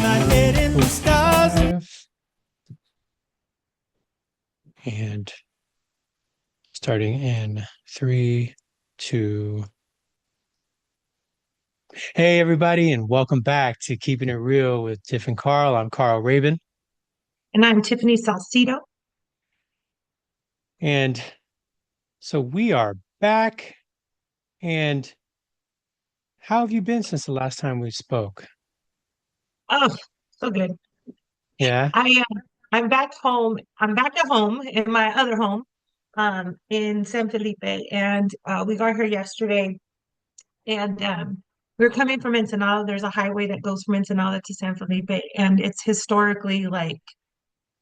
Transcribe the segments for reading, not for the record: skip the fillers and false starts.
my head in the stars. And starting in three, two. Hey, everybody, and welcome back to Keeping It Real with Tiff and Carl. I'm Carl Rabun. And I'm Tiffany Salcido. And so we are back. And how have you been since the last time we spoke? Oh, so good. Yeah. I'm back home. I'm back at home in my other home, in San Felipe, and we got here yesterday. And we're coming from Ensenada. There's a highway that goes from Ensenada to San Felipe, and it's historically like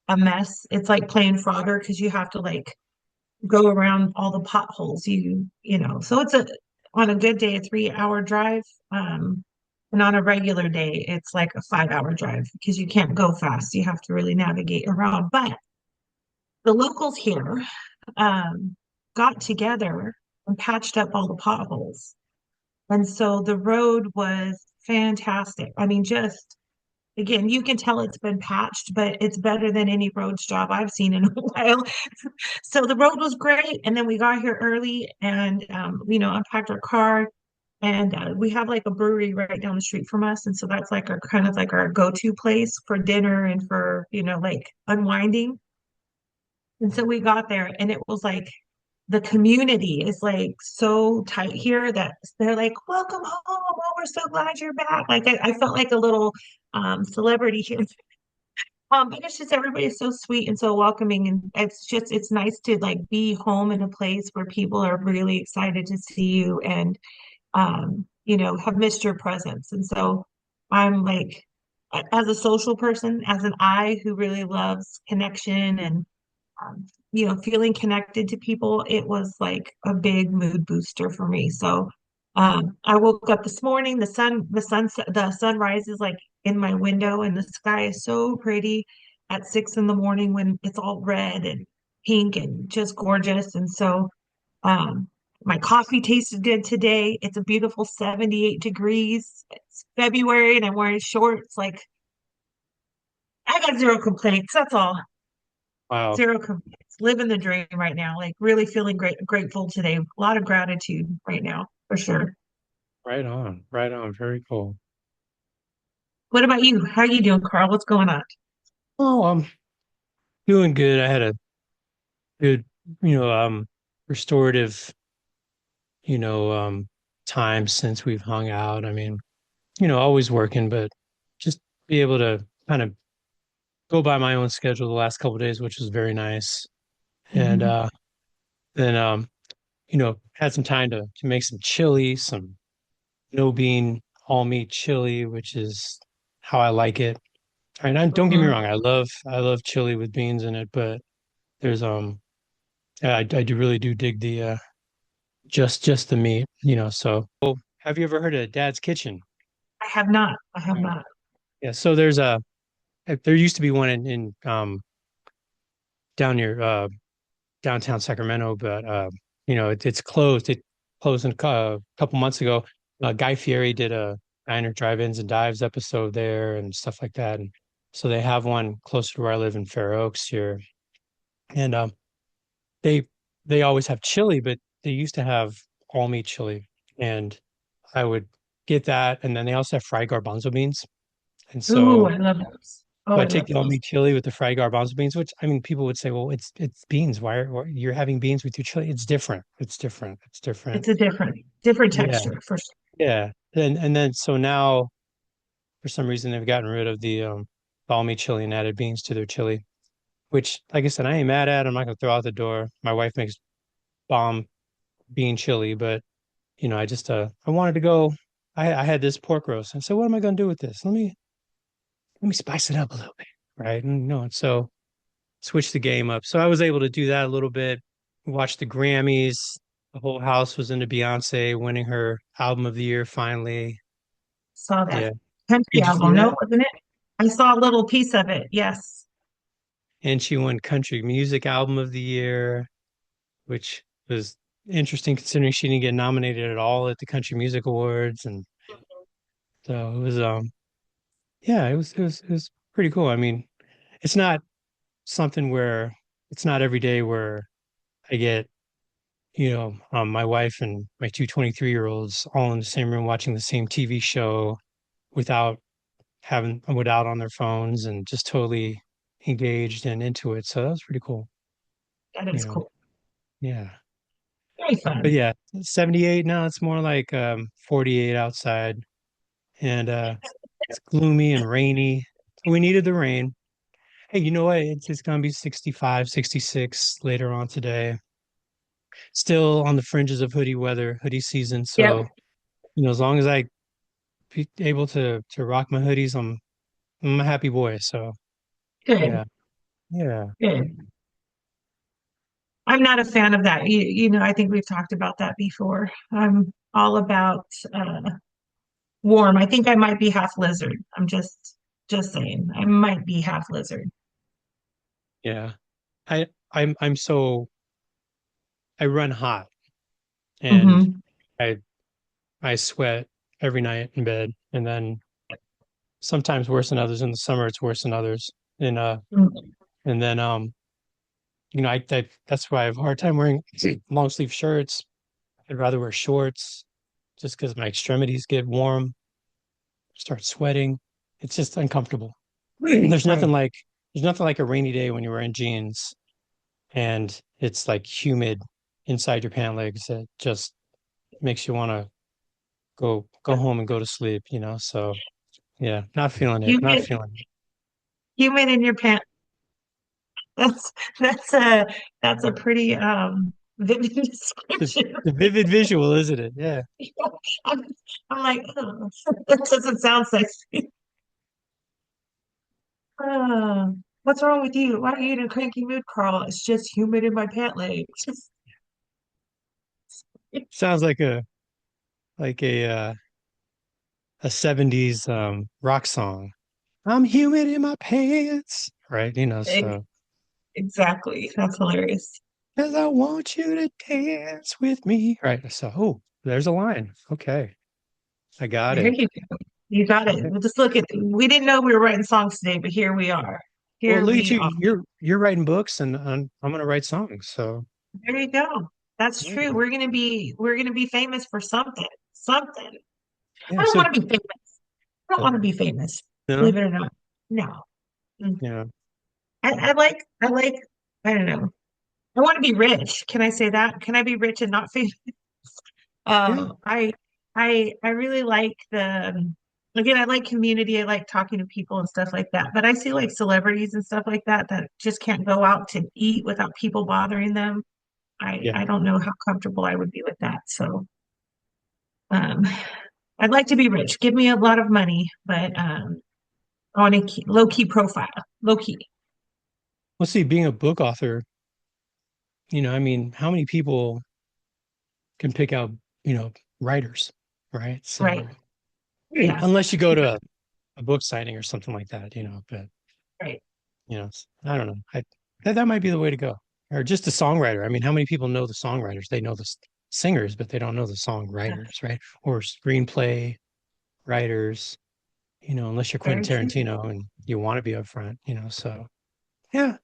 a mess. It's like playing Frogger because you have to like go around all the potholes. So it's a on a good day, a 3 hour drive. And on a regular day, it's like a 5 hour drive because you can't go fast. You have to really navigate around. But the locals here got together and patched up all the potholes. And so the road was fantastic. I mean, just again, you can tell it's been patched, but it's better than any roads job I've seen in a while. So the road was great. And then we got here early and, unpacked our car. And we have like a brewery right down the street from us. And so that's like our kind of like our go-to place for dinner and for, like unwinding. And so we got there and it was like the community is like so tight here that they're like, welcome home. Oh, we're so glad you're back. Like I felt like a little celebrity here. But it's just everybody's so sweet and so welcoming. And it's nice to like be home in a place where people are really excited to see you and have missed your presence. And so I'm like, as a social person, as an I who really loves connection and, feeling connected to people, it was like a big mood booster for me. So I woke up this morning, the sunrise is like in my window, and the sky is so pretty at 6 in the morning when it's all red and pink and just gorgeous. And so um, my coffee tasted good today. It's a beautiful 78 degrees. It's February and I'm wearing shorts. Like I got zero complaints. That's all. Wow. Zero complaints. Living the dream right now. Like really feeling grateful today. A lot of gratitude right now, for sure. Right on. Right on. Very cool. What about you? How are you doing, Carl? What's going on? Oh, I'm doing good. I had a good, you know, um, restorative, you know, um, time since we've hung out. I mean, always working, but just be able to kind of go by my own schedule the last couple of days, which was very nice. And Mhm. then had some time to make some chili, some no bean all meat chili, which is how I like it. And don't get me Mhm. wrong, I love chili with beans in it, but there's I do really do dig the just the meat, so have you ever heard of Dad's Kitchen? I have not. I have Right. not. Yeah, so there used to be one in down near downtown Sacramento, but it's closed. It closed a couple months ago. Guy Fieri did a Diner Drive-Ins and Dives episode there and stuff like that, and so they have one closer to where I live in Fair Oaks here, and they they always have chili, but they used to have all meat chili, and I would get that, and then they also have fried garbanzo beans, and Ooh, so I love those. Oh, so I I take love the all those. meat chili with the fried garbanzo beans, which I mean, people would say, "Well, it's beans. Why you're having beans with your chili? It's different. It's different. It's different." It's a different Yeah, texture for sure. yeah. And then so now, for some reason, they've gotten rid of the all meat chili and added beans to their chili, which, like I said, I ain't mad at. I'm not gonna throw out the door. My wife makes bomb bean chili, but I just I wanted to go. I had this pork roast, and so what am I gonna do with this? Let me spice it up a little bit, right? And so switch the game up. So I was able to do that a little bit, watch the Grammys. The whole house was into Beyonce winning her album of the year finally. Saw that Yeah. country Did you see album, no, that? wasn't it? I saw a little piece of it. Yes. And she won country music album of the year, which was interesting considering she didn't get nominated at all at the Country Music Awards. And so it was Yeah, it was pretty cool. I mean, it's not something where it's not every day where I get, my wife and my two 23-year-olds all in the same room watching the same TV show without without on their phones and just totally engaged and into it. So that was pretty cool, That you is know. cool. Yeah. Very But fun. yeah, 78 now, it's more like 48 outside, and it's gloomy and rainy. So we needed the rain. Hey, you know what? It's gonna be 65, 66 later on today. Still on the fringes of hoodie season. Yep. So, as long as I be able to rock my hoodies, I'm a happy boy. So Good. yeah, yeah, Good. I'm not a fan of that. I think we've talked about that before. I'm all about warm. I think I might be half lizard. I'm just saying. I might be half lizard. yeah. I'm so I run hot and Hmm. I I sweat every night in bed, and then sometimes worse than others. In the summer, it's worse than others. And then that's why I have a hard time wearing long sleeve shirts. I'd rather wear shorts just because my extremities get warm, start sweating. It's just uncomfortable. There's nothing Right. like there's nothing like a rainy day when you're wearing jeans and it's like humid inside your pant legs that just makes you want to go home and go to sleep, So yeah, not feeling it. Not Humid, feeling it. humid in your pants. That's that's a that's a pretty vivid The, description. the vivid visual, isn't it? Yeah. I'm, I'm like, oh, that doesn't sound sexy. What's wrong with you? Why are you in a cranky mood, Carl? It's just humid in my pant legs. Sounds like a 70s rock song. I'm humid in my pants, right? Ex- So Exactly. That's hilarious. because I want you to dance with me. Right. So, there's a line. Okay. I got There it. you go. You got it. Okay. We'll just look at. We didn't know we were writing songs today, but here we are. Well, Here look at we you. are. You're writing books and I'm gonna write songs. So There you go. That's yeah. true. We're gonna be famous for something. Something. I Yeah. don't So want to be famous. I don't uh, want to be famous. you Believe it or not. No. Mm. yeah. I like, I don't know. I want to be rich. Can I say that? Can I be rich and not famous? Yeah. Um, I I really like again, I like community. I like talking to people and stuff like that. But I see like celebrities and stuff like that that just can't go out to eat without people bothering them. I Yeah. I don't know how comfortable I would be with that. So um I'd like to be rich. Give me a lot of money, but I want a low key profile. Low key. Well, see, being a book author, I mean, how many people can pick out, writers, right? Right. So Yeah. unless you go to a book signing or something like that, but Right. I don't know. That might be the way to go. Or just a songwriter. I mean, how many people know the songwriters? They know the singers, but they don't know the Yeah. songwriters, right? Or screenplay writers, unless you're Quentin Very true. Tarantino and you want to be upfront, So yeah,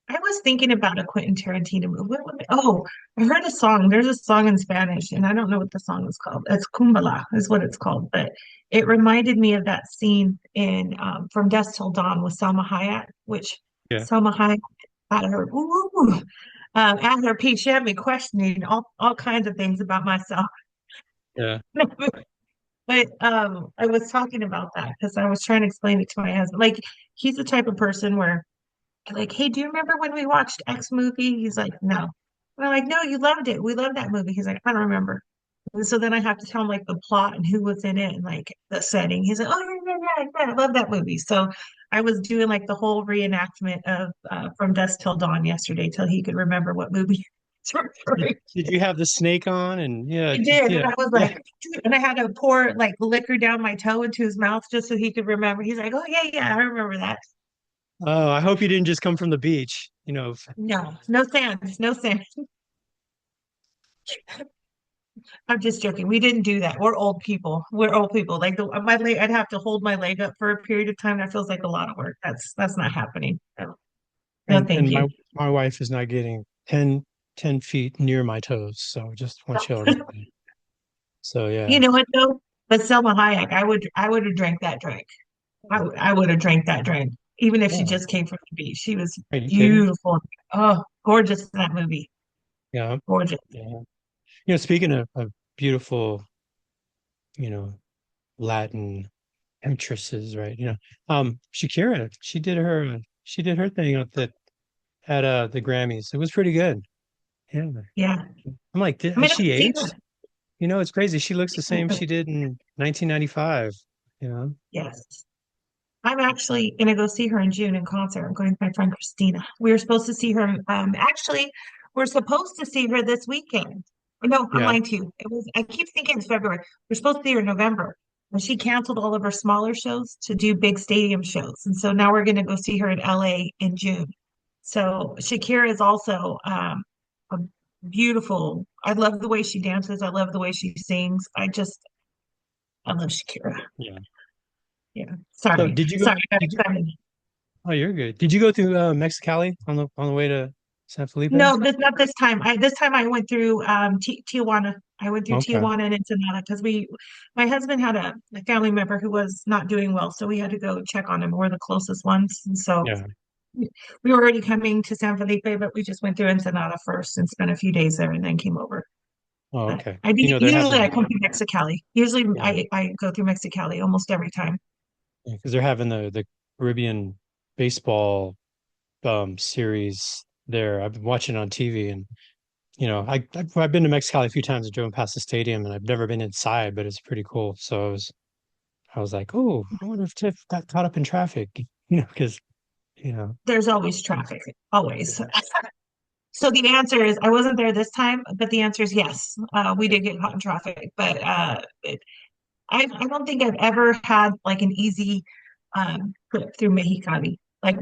I was thinking about a Quentin Tarantino movie. Oh, I heard a song. There's a song in Spanish, and I don't know what the song is called. It's Kumbala is what it's called, but it reminded me of that scene in From Dusk Till Dawn with Salma Hayek, which yeah, Salma Hayek at her peak. She had me questioning all kinds of things about myself. yeah, But I was talking about that because I was trying to explain it to my husband. Like he's the type of person where like, hey, do you remember when we watched X movie? He's like, no. And I'm like, no, you loved it. We loved that movie. He's like, I don't remember. And so then I have to tell him like the plot and who was in it and like the setting. He's like, oh yeah, yeah, yeah, yeah, I love that movie. So I was doing like the whole reenactment of From Dusk Till Dawn yesterday till he could remember what movie it's Did, referring. did you have the snake on? And yeah, I did, and yeah, I was yeah. like, and I had to pour like liquor down my toe into his mouth just so he could remember. He's like, oh yeah, yeah, I remember that. Oh, I hope you didn't just come from the beach, No, no sand, no sand. I'm just joking. We didn't do that. We're old people. We're old people. Like my leg, I'd have to hold my leg up for a period of time. That feels like a lot of work. That's not happening. No, no, thank And you. my wife is not getting 10 feet near my toes. So just want you all to know that. So You yeah. know what though? But Selma Hayek, I would have drank that drink. I would have drank that drink, even if she Oh, just came from the beach. She was are you kidding? beautiful. Oh, gorgeous in that movie. Yeah. Gorgeous. Yeah. Speaking of beautiful, you know, Latin actresses, right? Shakira, she did her thing at the Grammys. It was pretty good. Yeah. Yeah. I'm like, I has mean, she I've seen aged? It's crazy. She looks the same her. she did in 1995, you know? Yes. I'm actually going to go see her in June in concert. I'm going with my friend Christina. We were supposed to see her. Actually, we're supposed to see her this weekend. No, I'm Yeah. lying to you. I keep thinking it's February. We're supposed to see her in November. And she canceled all of her smaller shows to do big stadium shows. And so now we're going to go see her in LA in June. So Shakira is also a beautiful. I love the way she dances. I love the way she sings. I love Shakira. Yeah. Yeah. So Sorry. Sorry. I got did you, excited. oh, you're good. Did you go through Mexicali on the way to San Felipe? No, not this time. This time I went through Tijuana. I went through Okay. Tijuana and Ensenada because my husband had a family member who was not doing well, so we had to go check on him. We're the closest ones, and so Yeah. we were already coming to San Felipe, but we just went through Ensenada first and spent a few days there, and then came over. Oh, But okay. They're usually I having come through Mexicali. Usually yeah, I go through Mexicali almost every time. because they're having the Caribbean baseball series there. I've been watching it on TV, and I've been to Mexicali a few times and driven past the stadium, and I've never been inside, but it's pretty cool. So I was like, oh, I wonder if Tiff got caught up in traffic, because you know, There's always traffic, always. So the answer is I wasn't there this time, but the answer is yes. We did get caught in traffic, but I don't think I've ever had like an easy trip through Mexicali. Like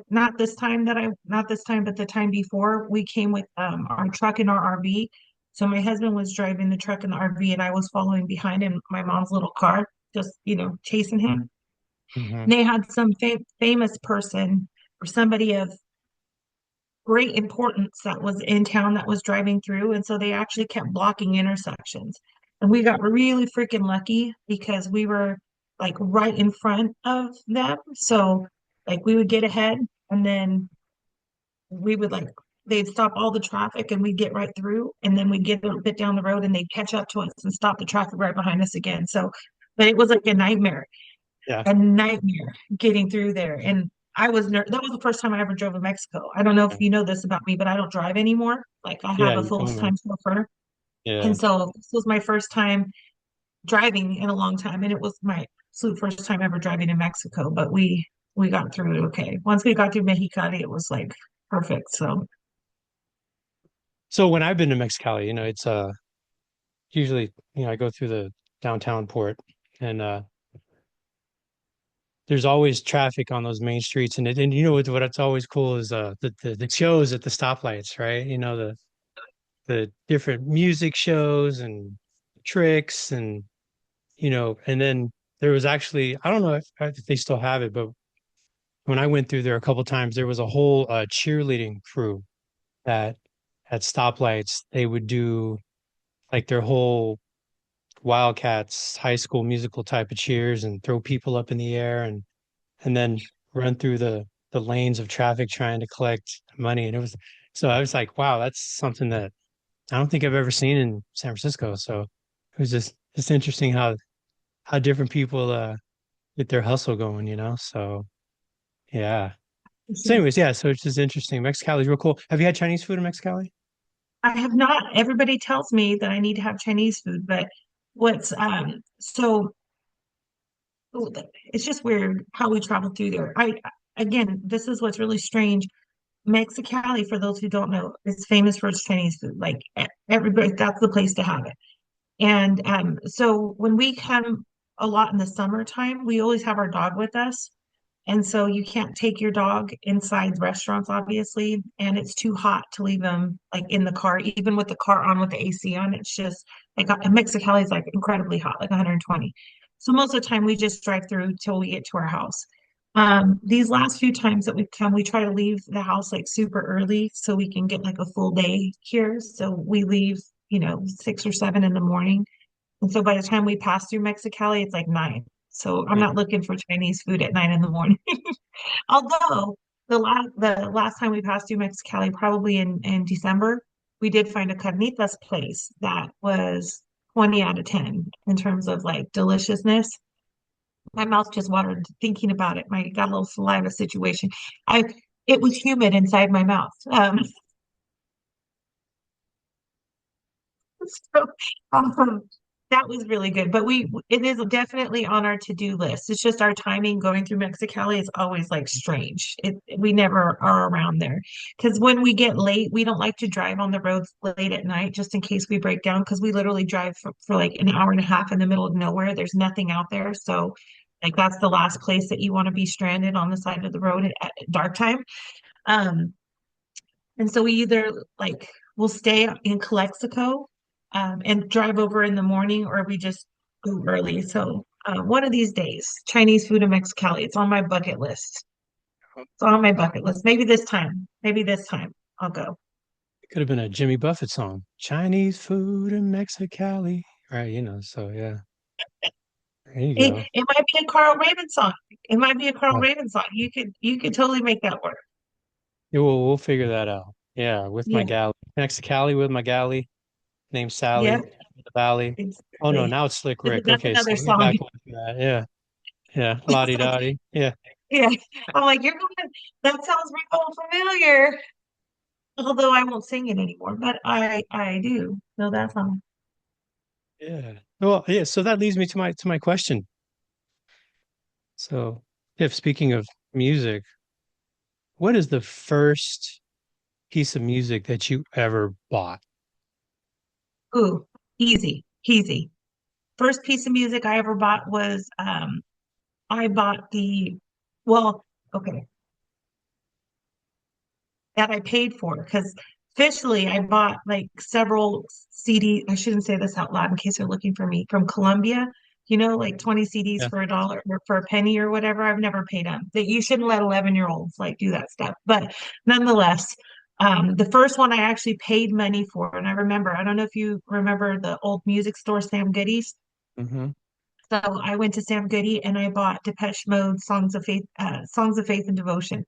not this time, but the time before we came with our truck and our RV. So my husband was driving the truck and the RV, and I was following behind in my mom's little car, just chasing him. hmm And they had some famous person or somebody of great importance that was in town that was driving through. And so they actually kept blocking intersections. And we got really freaking lucky because we were like right in front of them. So like we would get ahead and then we would like they'd stop all the traffic and we'd get right through and then we'd get a bit down the road and they'd catch up to us and stop the traffic right behind us again. So but it was like yeah, a nightmare getting through there. And that was the first time I ever drove in Mexico. I don't know if yeah, you know this about me, but I don't drive anymore. Like I yeah. have a You told me, full-time chauffeur. yeah. And so this was my first time driving in a long time. And it was my absolute first time ever driving in Mexico. But we got through it okay. Once we got through Mexicali, it was like perfect. So So when I've been to Mexicali, it's usually I go through the downtown port, and there's always traffic on those main streets, and what's always cool is the shows at the stoplights, right? The different music shows and tricks, and then there was actually, I don't know if they still have it, but when I went through there a couple times, there was a whole cheerleading crew that at stoplights they would do like their whole Wildcats high school musical type of cheers and throw people up in the air and then run through the lanes of traffic trying to collect money. And I was like, wow, that's something that I don't think I've ever seen in San Francisco. So it was just interesting how different people get their hustle going. So yeah. So anyways, yeah, so it's just interesting. Mexicali is real cool. Have you had Chinese food in Mexicali? I have not. Everybody tells me that I need to have Chinese food, but what's so it's just weird how we travel through there. Again, this is what's really strange. Mexicali, for those who don't know, is famous for its Chinese food. Like everybody, that's the place to have it. And so when we come a lot in the summertime, we always have our dog with us. And so you can't take your dog inside restaurants, obviously, and it's too hot to leave them like in the car, even with the car on with the AC on. It's just Like Mexicali is like incredibly hot, like 120. So most of the time we just drive through till we get to our house. These last few times that we've come, we try to leave the house like super early so we can get like a full day here. So we leave, 6 or 7 in the morning. And so by the time we pass through Mexicali, it's like 9. So I'm not Mhm. looking for Chinese food at 9 in the morning. Although the last time we passed through Mexicali, probably in December, we did find a carnitas place that was 20 out of 10 in terms of like deliciousness. My mouth just watered thinking about it. My got a little saliva situation. I It was humid inside my mouth. So um, that was really good. But it is definitely on our to-do list. It's just our timing going through Mexicali is always like strange. We never are around there because when we get late, we don't like to drive on the roads late at night just in case we break down because we literally drive for like an hour and a half in the middle of nowhere. There's nothing out there. So like that's the last place that you want to be stranded on the side of the road at dark time. Um, and so we either like we'll stay in Calexico and drive over in the morning, or we just go early. So one of these days, Chinese food in Mexicali. It's on my bucket list. It's on my bucket list. Maybe this time. Maybe this time I'll go. It could have been a Jimmy Buffett song. Chinese food in Mexicali. Right, so yeah. There you It, go. it might be a Carl Raven song. It might be a Carl Oh, Raven song. You could totally make that work. yeah, we'll figure that out. Yeah, with my Yeah. galley. Mexicali with my galley named Yeah. Sally in the valley. Oh no, Exactly. now it's Slick Rick. That's Okay, so another let me song. back away from that. Yeah. Yeah. Lottie Dottie. Yeah. Yeah. I'm like, you're going, that sounds real familiar. Although I won't sing it anymore, but I do know that song. Yeah. Well, yeah, so that leads me to my question. So, if speaking of music, what is the first piece of music that you ever bought? Ooh, easy, easy. First piece of music I ever bought was I bought well, okay, that I paid for because officially I bought like several CD. I shouldn't say this out loud in case they're looking for me from Colombia. Like 20 CDs Yeah. for $1 or for a penny or whatever. I've never paid them. That you shouldn't let 11-year-olds like do that stuff. But nonetheless, the first one I actually paid money for, and I remember, I don't know if you remember the old music store, Sam Goody's. Hmm. So I went to Sam Goody and I bought Depeche Mode Songs of Faith and Devotion.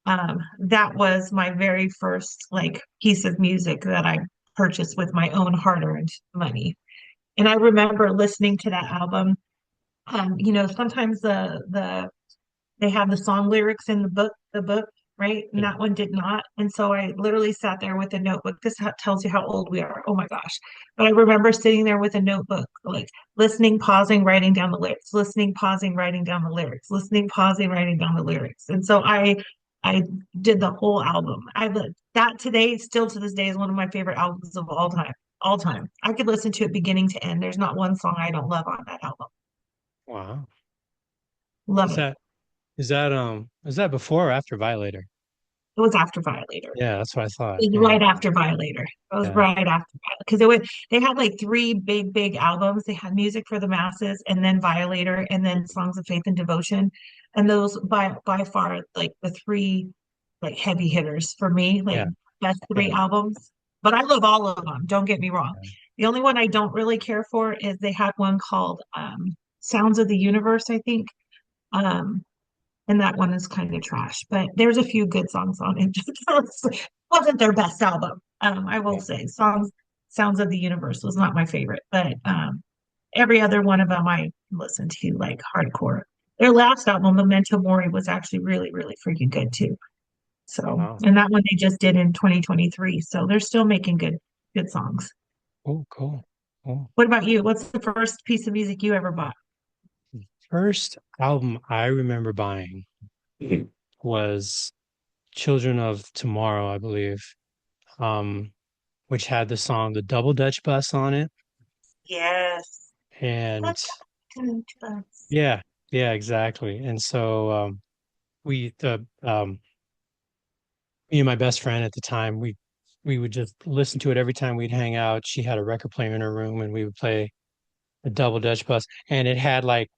That was my very first like piece of music that I purchased with my own hard-earned money. And I remember listening to that album. Sometimes they have the song lyrics in the book, right? And Yeah. that one did not. And so I literally sat there with a notebook. Tells you how old we are. Oh my gosh. But I remember sitting there with a notebook, like listening, pausing, writing down the lyrics, listening, pausing, writing down the lyrics, listening, pausing, writing down the lyrics. And so I did the whole album. That today, still to this day, is one of my favorite albums of all time. All time. I could listen to it beginning to end. There's not one song I don't love on that album. Wow. Love Is it. that before or after Violator? It was after Violator. Yeah, that's what I thought. It was Yeah. right after Violator. It was Yeah. right after because they had like three big, big albums. They had Music for the Masses and then Violator and then Songs of Faith and Devotion. And those by far like the three like heavy hitters for me, like Yeah. best three Yeah. albums. But I love all of them, don't get me wrong. The only one I don't really care for is they had one called Sounds of the Universe, I think. Um, and that one is kind of trash. But there's a few good songs on it. It wasn't their best album. I will Yeah. say, Sounds of the Universe was not my favorite, but every other one of them I listened to like hardcore. Their last album, Memento Mori, was actually really, really freaking good too. So, Wow. and that one they just did in 2023. So they're still making good songs. Cool. Cool. Cool. What about you? What's the first piece of music you ever bought? First album I remember buying was Children of Tomorrow, I believe, um, which had the song The Double Dutch Bus on it. Yes. And Let's go to us. yeah, yeah, exactly. And so we the me and my best friend at the time, we we would just listen to it every time we'd hang out. She had a record player in her room and we would play a double Dutch bus. And it had like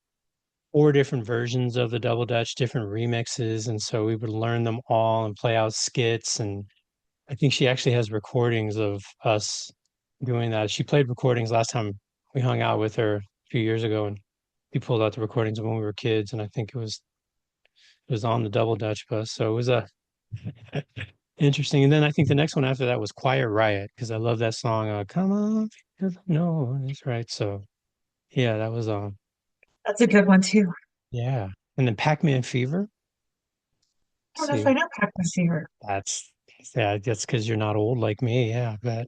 four different versions of the double Dutch, different remixes. And so we would learn them all and play out skits. And I think she actually has recordings of us doing that. She played recordings last time we hung out with her a few years ago, and we pulled out the recordings of when we were kids, and I think it was on the double Dutch bus. So it was a interesting. And then I think the next one after that was Quiet Riot because I love that song. Come on, no, that's right. So yeah, that was That's a good one too. yeah. And then Pac-Man Fever. I don't know if I See, know Pac Receiver. that's yeah, that's because you're not old like me. Yeah, but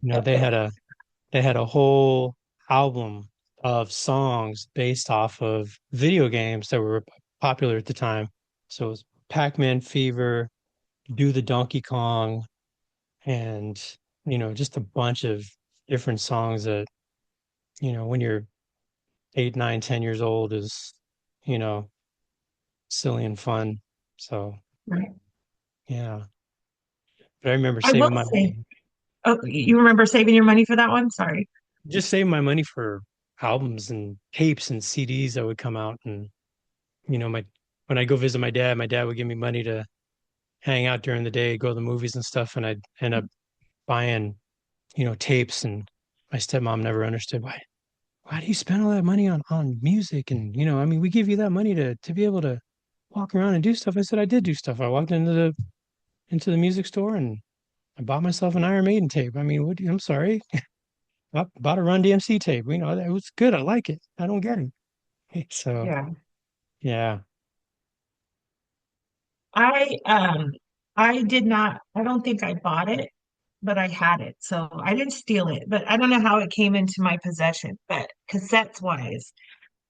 they had a whole album of songs based off of video games that were popular at the time. So it was Pac-Man Fever, Do the Donkey Kong, and just a bunch of different songs that, when you're 8, 9, 10 years old is, you know, silly and fun. So Right. yeah. But I remember I will saving my say, money, oh, you remember saving your money for that one? Sorry. just saving my money for albums and tapes and CDs that would come out. And my when I go visit my dad would give me money to hang out during the day, go to the movies and stuff, and I'd end up buying, tapes. And my stepmom never understood why do you spend all that money on music? And I mean, we give you that money to be able to walk around and do stuff. I said I did do stuff. I walked into the music store and I bought myself an Iron Maiden tape. I mean, I'm sorry, I bought a Run DMC tape. It was good. I like it. I don't get it. So Yeah. yeah, I I did not I don't think I bought it, but I had it. So I didn't steal it, but I don't know how it came into my possession. But cassettes wise,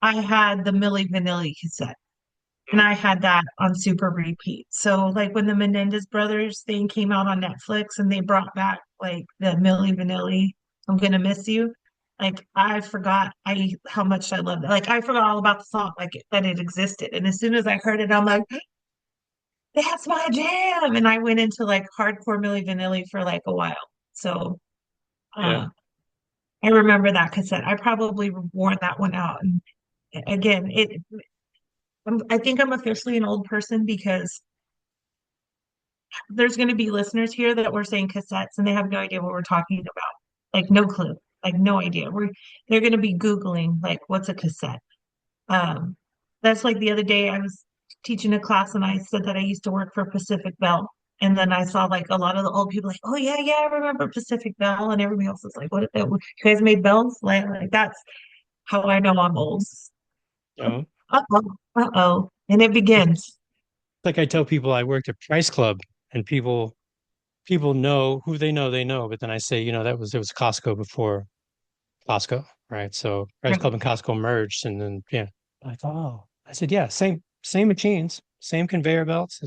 I had the Milli Vanilli cassette. And I had that on super repeat. So like when the Menendez brothers thing came out on Netflix and they brought back like the Milli Vanilli, I'm gonna miss you. Like I forgot how much I loved it. Like I forgot all about the song, like that it existed. And as soon as I heard it, I'm like, that's my jam. And I went into like hardcore Milli Vanilli for like a while. So yeah, uh I remember that cassette. I probably wore that one out. And again, I think I'm officially an old person because there's going to be listeners here that we're saying cassettes and they have no idea what we're talking about. Like no clue, like no idea. They're going to be Googling like what's a cassette. Um, that's like the other day I was teaching a class and I said that I used to work for Pacific Bell. And then I saw like a lot of the old people like, oh yeah, yeah, I remember Pacific Bell, and everybody else is like, what? You guys made bells? Like that's how I know I'm old. you Uh-oh, uh-oh, and it it's begins. like I tell people I worked at Price Club, and people know who they know, but then I say, it was Costco before Costco, right? So Price Right. Club and Costco merged, and then yeah, I thought, oh, I said, yeah, same machines, same conveyor belts.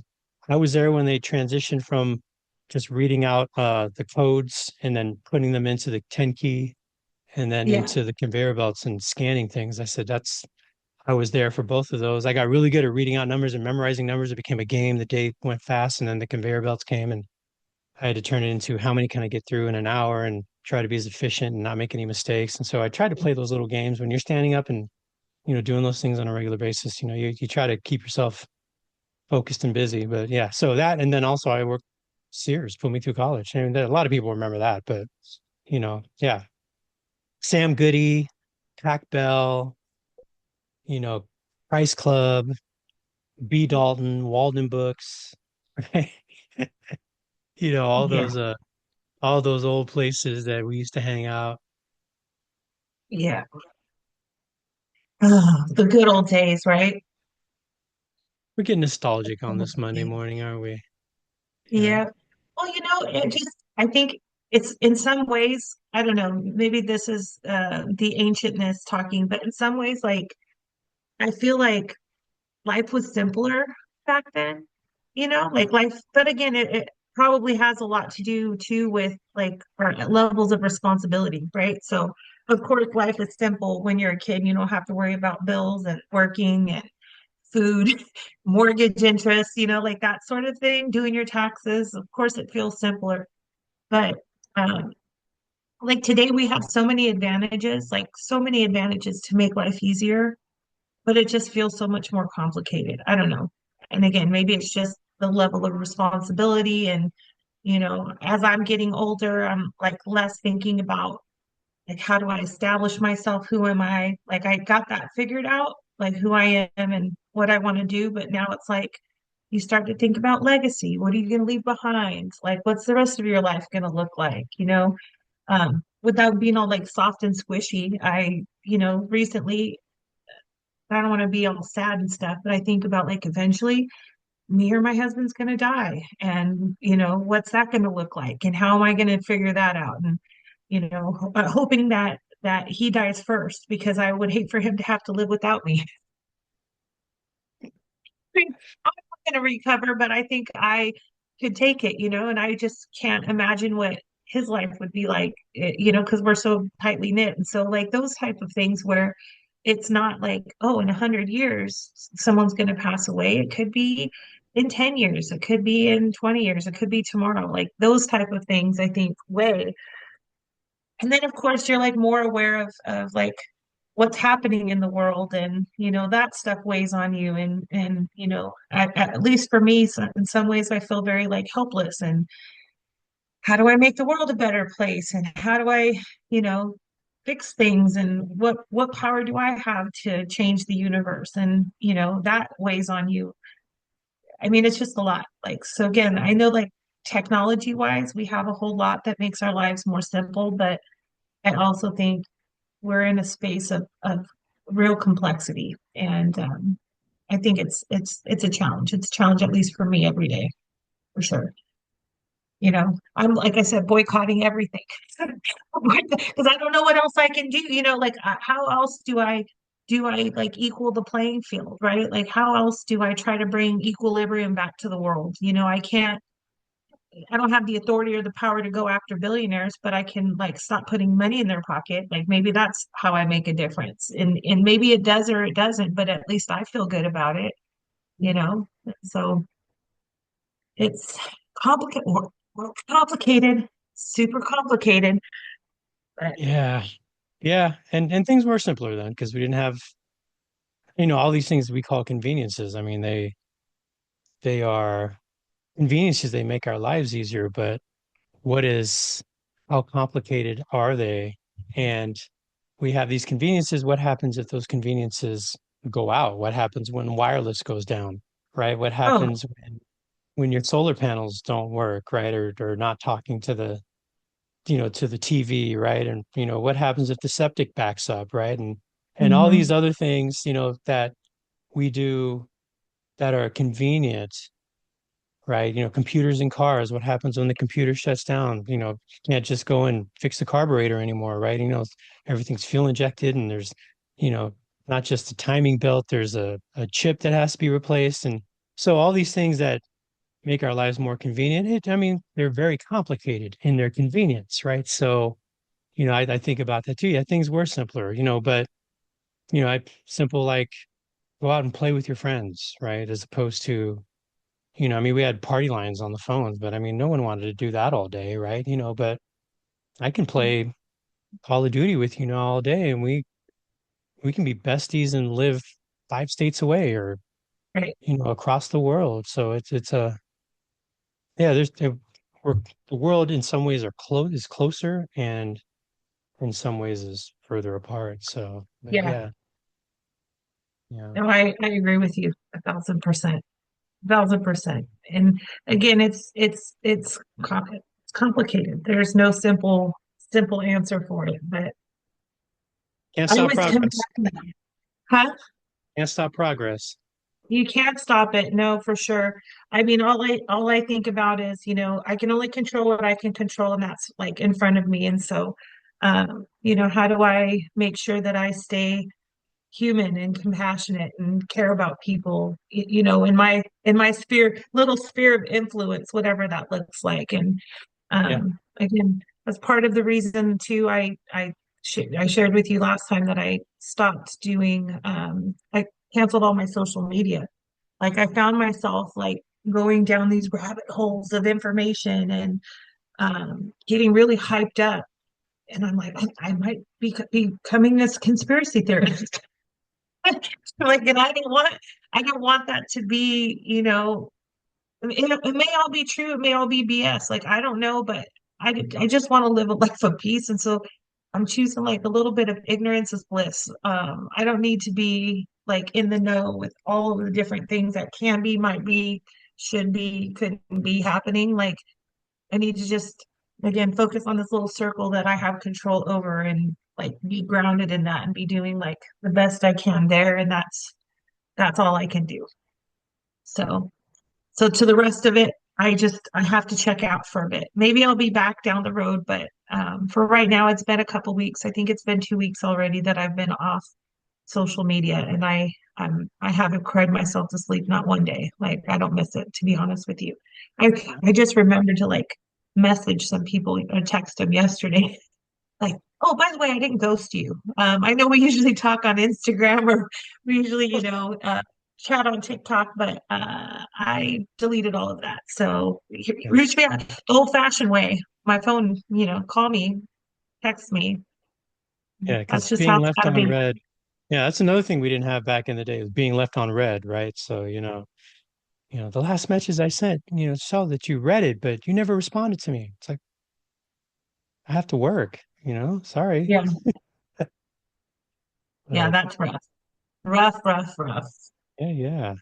I was there when they transitioned from just reading out the codes and then putting them into the 10 key and then Yeah. into the conveyor belts and scanning things. I said, I was there for both of those. I got really good at reading out numbers and memorizing numbers. It became a game. The day went fast, and then the conveyor belts came, and I had to turn it into how many can I get through in an hour and try to be as efficient and not make any mistakes. And so I tried to play those little games when you're standing up and doing those things on a regular basis. You try to keep yourself focused and busy. But yeah, so that, and then also I worked Sears, put me through college. I mean, a lot of people remember that, but yeah, Sam Goody, Pac Bell, you know, Price Club, B. Dalton, Walden Books, right? All Yeah. those old places that we used to hang out. Yeah. Oh, the good old days, right? We're getting nostalgic on this Monday Yeah. morning, aren't we? Yeah. Yeah. Well, I think it's in some ways, I don't know, maybe this is the ancientness talking, but in some ways, like, I feel like life was simpler back then, like life, but again, it probably has a lot to do too with like our levels of responsibility, right? So, of course, life is simple when you're a kid. You don't have to worry about bills and working and food, mortgage interest, like that sort of thing, doing your taxes. Of course, it feels simpler. But um, like today we have so many advantages, like so many advantages to make life easier, but it just feels so much more complicated. I don't know. And again, maybe it's just the level of responsibility and, as I'm getting older, I'm like less thinking about like how do I establish myself? Who am I? Like I got that figured out, like who I am and what I want to do, but now it's like you start to think about legacy. What are you going to leave behind? Like what's the rest of your life going to look like, without being all like soft and squishy. Recently, I don't want to be all sad and stuff, but I think about like eventually me or my husband's going to die. And, what's that going to look like? And how am I going to figure that out? And, hoping that he dies first because I would hate for him to have to live without me. I'm not going to recover, but I think I could take it, and I just can't imagine what his life would be like, because we're so tightly knit. And so, like, those type of things where it's not like, oh, in 100 years, someone's going to pass away. It could be in 10 years, it could be in 20 years, it could be tomorrow. Like, those type of things, I think, weigh. And then, of course, you're like more aware of like what's happening in the world, and that stuff weighs on you. And at least for me, so in some ways, I feel very like helpless. And how do I make the world a better place? And how do I, you know, fix things? And what power do I have to change the universe? And that weighs on you. I mean, it's just a lot. Like, so again, I know like technology wise, we have a whole lot that makes our lives more simple, but I also think we're in a space of real complexity. And I think it's a challenge. It's a challenge, at least for me, every day, for sure. I'm like I said, boycotting everything because I don't know what else I can do. Like how else do I like equal the playing field, right? Like how else do I try to bring equilibrium back to the world? I don't have the authority or the power to go after billionaires, but I can like stop putting money in their pocket. Like maybe that's how I make a difference. And maybe it does or it doesn't, but at least I feel good about it, you know? So it's complicated, complicated, super complicated. But Yeah. Yeah. And things were simpler then because we didn't have, all these things we call conveniences. I mean, they are conveniences, they make our lives easier, but what is how complicated are they? And we have these conveniences. What happens if those conveniences go out? What happens when wireless goes down, right? What oh, happens when your solar panels don't work, right? Or not talking to the TV, right? And what happens if the septic backs up, right? And all these mhm. other things, that we do that are convenient, right? Computers in cars, what happens when the computer shuts down? You can't just go and fix the carburetor anymore, right? Everything's fuel injected and there's, you know, not just a timing belt, there's a chip that has to be replaced. And so all these things that make our lives more convenient, I mean, they're very complicated in their convenience, right? So, I think about that too. Yeah, things were simpler, but, simple like go out and play with your friends, right? As opposed to, I mean, we had party lines on the phones, but I mean, no one wanted to do that all day, right? But I can play Call of Duty with all day, and we can be besties and live 5 states away or Right. across the world. So it's a yeah. We're the world in some ways is closer, and in some ways is further apart. So, but Yeah. yeah, yeah, No, I agree with you 1,000%. 1,000%. And again, it's complicated. There's no simple answer for it. But can't I stop always come progress. back to that. Huh? Can't stop progress. You can't stop it. No, for sure. I mean, all I think about is, I can only control what I can control, and that's like in front of me. And so, how do I make sure that I stay human and compassionate and care about people, in my little sphere of influence, whatever that looks like. And Yeah. again, that's part of the reason too. I shared with you last time that I stopped doing. I canceled all my social media. Like I found myself like going down these rabbit holes of information and getting really hyped up. And I'm like, I might be becoming this conspiracy theorist. Like, and I didn't want that to be, I mean, it may all be true, it may all be BS. Like, I don't know, but I just want to live a life of peace. And so I'm choosing like a little bit of ignorance is bliss. I don't need to be like in the know with all of the different things that can be, might be, should be, could be happening. Like, I need to just, again, focus on this little circle that I have control over and like be grounded in that and be doing like the best I can there. And that's all I can do. So. So to the rest of it, I have to check out for a bit. Maybe I'll be back down the road, but for right now, it's been a couple weeks. I think it's been 2 weeks already that I've been off social media, and I haven't cried myself to sleep not one day. Like I don't miss it, to be honest with you. I just remembered to like message some people or text them yesterday, like, oh, by the way, I didn't ghost you. I know we usually talk on Instagram or we usually, chat on TikTok, but I deleted all of that. So reach me out the old-fashioned way. My phone, call me, text me. Yeah, That's because just how being it's left gotta on be. red. Yeah, that's another thing we didn't have back in the day was being left on red, right? So, the last message I sent, saw that you read it, but you never responded to me. It's like, I have to work, sorry. Yeah, yeah, But that's rough. Rough, rough, rough. yeah, yeah.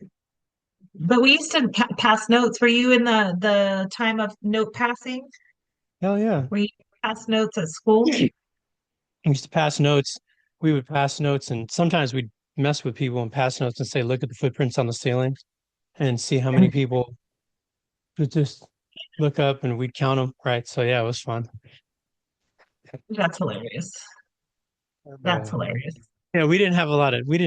But we used to pass notes. Were you in the time of note passing? Hell yeah. Were you pass notes at school? We used to pass notes. We would pass notes, and sometimes we'd mess with people and pass notes and say, look at the footprints on the ceiling and see how many people would just look up and we'd count them, right? So yeah, it was fun. That's hilarious. That's Uh, hilarious. we didn't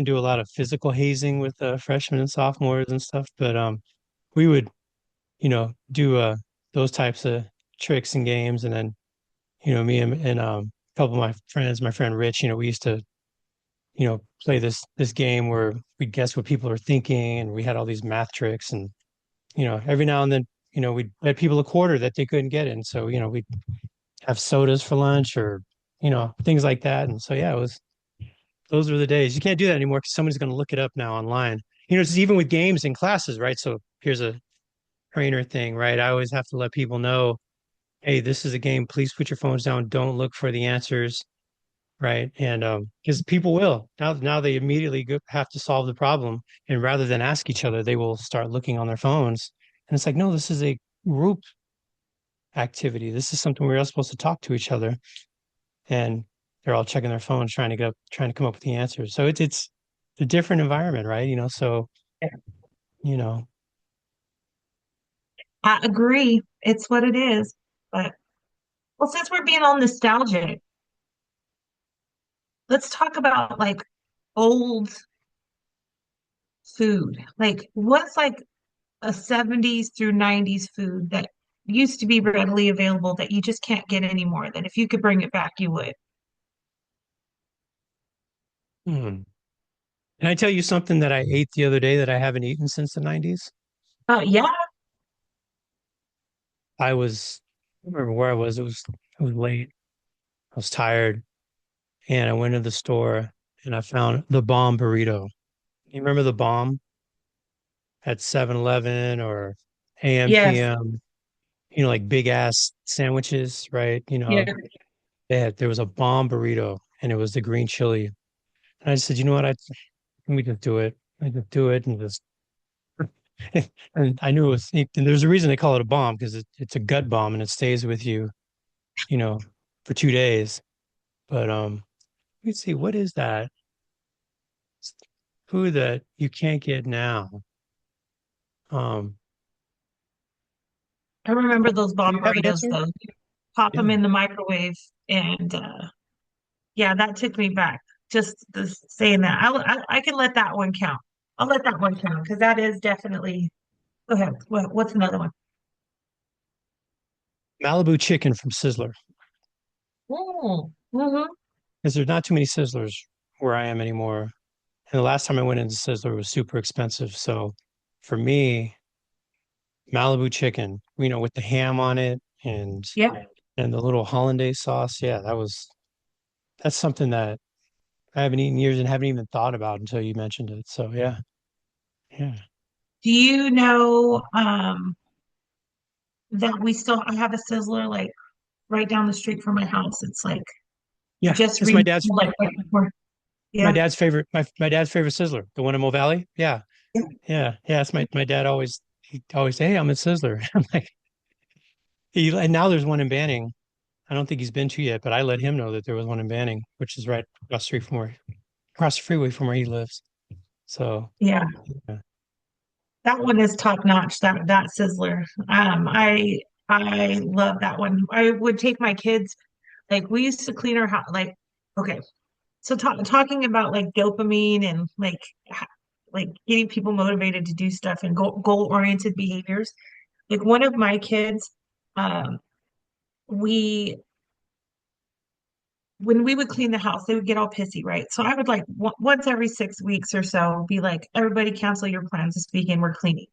do a lot of physical hazing with freshmen and sophomores and stuff, but we would, do those types of tricks and games, and then, me and a couple of my friends, my friend Rich, we used to, play this game where we'd guess what people are thinking, and we had all these math tricks, and every now and then, we'd bet people a quarter that they couldn't get it, and so we'd have sodas for lunch or things like that, and so yeah, it was those were the days. You can't do that anymore because somebody's going to look it up now online. It's even with games in classes, right? So here's a trainer thing, right? I always have to let people know, hey, this is a game. Please put your phones down. Don't look for the answers, right? And because people will now they immediately have to solve the problem, and rather than ask each other, they will start looking on their phones. And it's like, no, this is a group activity. This is something we're all supposed to talk to each other, and they're all checking their phones trying to come up with the answers. So it's a different environment, right? So you know, I agree. It's what it is. But well, since we're being all nostalgic, let's talk about like old food. Like what's like a 70s through 90s food that used to be readily available that you just can't get anymore, that if you could bring it back, you would. hmm. Can I tell you something that I ate the other day that I haven't eaten since the 90s? Yeah, I don't remember where I was. It was late. I was tired, and I went to the store and I found the bomb burrito. You remember the bomb at 7-Eleven or AM yes, PM, like big ass sandwiches, right? yeah. There was a bomb burrito and it was the green chili. And I just said, you know what? Let me just do it. I just do it and just and I knew and there's a reason they call it a bomb because it's a gut bomb and it stays with you, you know, for 2 days. But let's see, what is that? It's food that you can't get now. Um, I remember those do bomb you have an burritos answer? though. Pop them Yeah. in the microwave and yeah, that took me back. Just saying that. I can let that one count. I'll let that one count because that is definitely. Go ahead. What's another one? Malibu chicken from Sizzler. Mm-hmm. Because there's not too many Sizzlers where I am anymore. And the last time I went into Sizzler was super expensive. So for me, Malibu chicken, with the ham on it and Yeah. the little hollandaise sauce. Yeah, that's something that I haven't eaten in years and haven't even thought about until you mentioned it. So yeah, yeah, Do you know that I have a Sizzler like right down the street from my house? It's like yeah. just It's remodeled like right before. my Yeah. dad's favorite my dad's favorite Sizzler, the one in Mill Valley. Yeah, Yeah. yeah, yeah. It's my dad always say, hey, I'm at Sizzler. I'm like and now there's one in Banning. I don't think he's been to yet, but I let him know that there was one in Banning, which is right across the freeway from where he lives. So Yeah. yeah. That one is top notch, that Sizzler. I love that one. I would take my kids, like we used to clean our house, like okay. So talking about like dopamine and like getting people motivated to do stuff and goal-oriented behaviors. Like one of my kids, um, we when we would clean the house, they would get all pissy, right? So I would like once every 6 weeks or so be like, everybody cancel your plans this weekend, we're cleaning.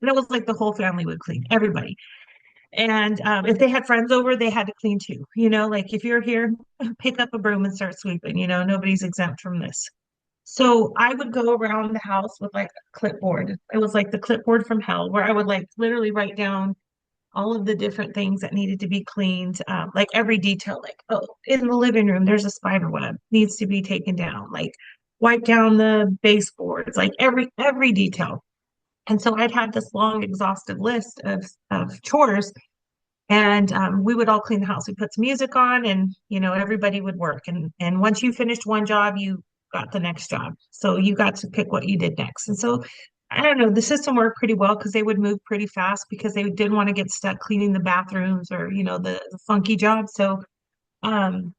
And it was like the whole family would clean, everybody. And if they had friends over, they had to clean too. Like if you're here, pick up a broom and start sweeping. Nobody's exempt from this. So I would go around the house with like a clipboard. It was like the clipboard from hell, where I would like literally write down all of the different things that needed to be cleaned, like every detail, like, oh, in the living room, there's a spider web, needs to be taken down, like wipe down the baseboards, like every detail. And so I'd have this long, exhaustive list of chores, and we would all clean the house. We put some music on, and everybody would work. And once you finished one job, you got the next job. So you got to pick what you did next. And so I don't know, the system worked pretty well because they would move pretty fast because they didn't want to get stuck cleaning the bathrooms or the funky jobs. So um,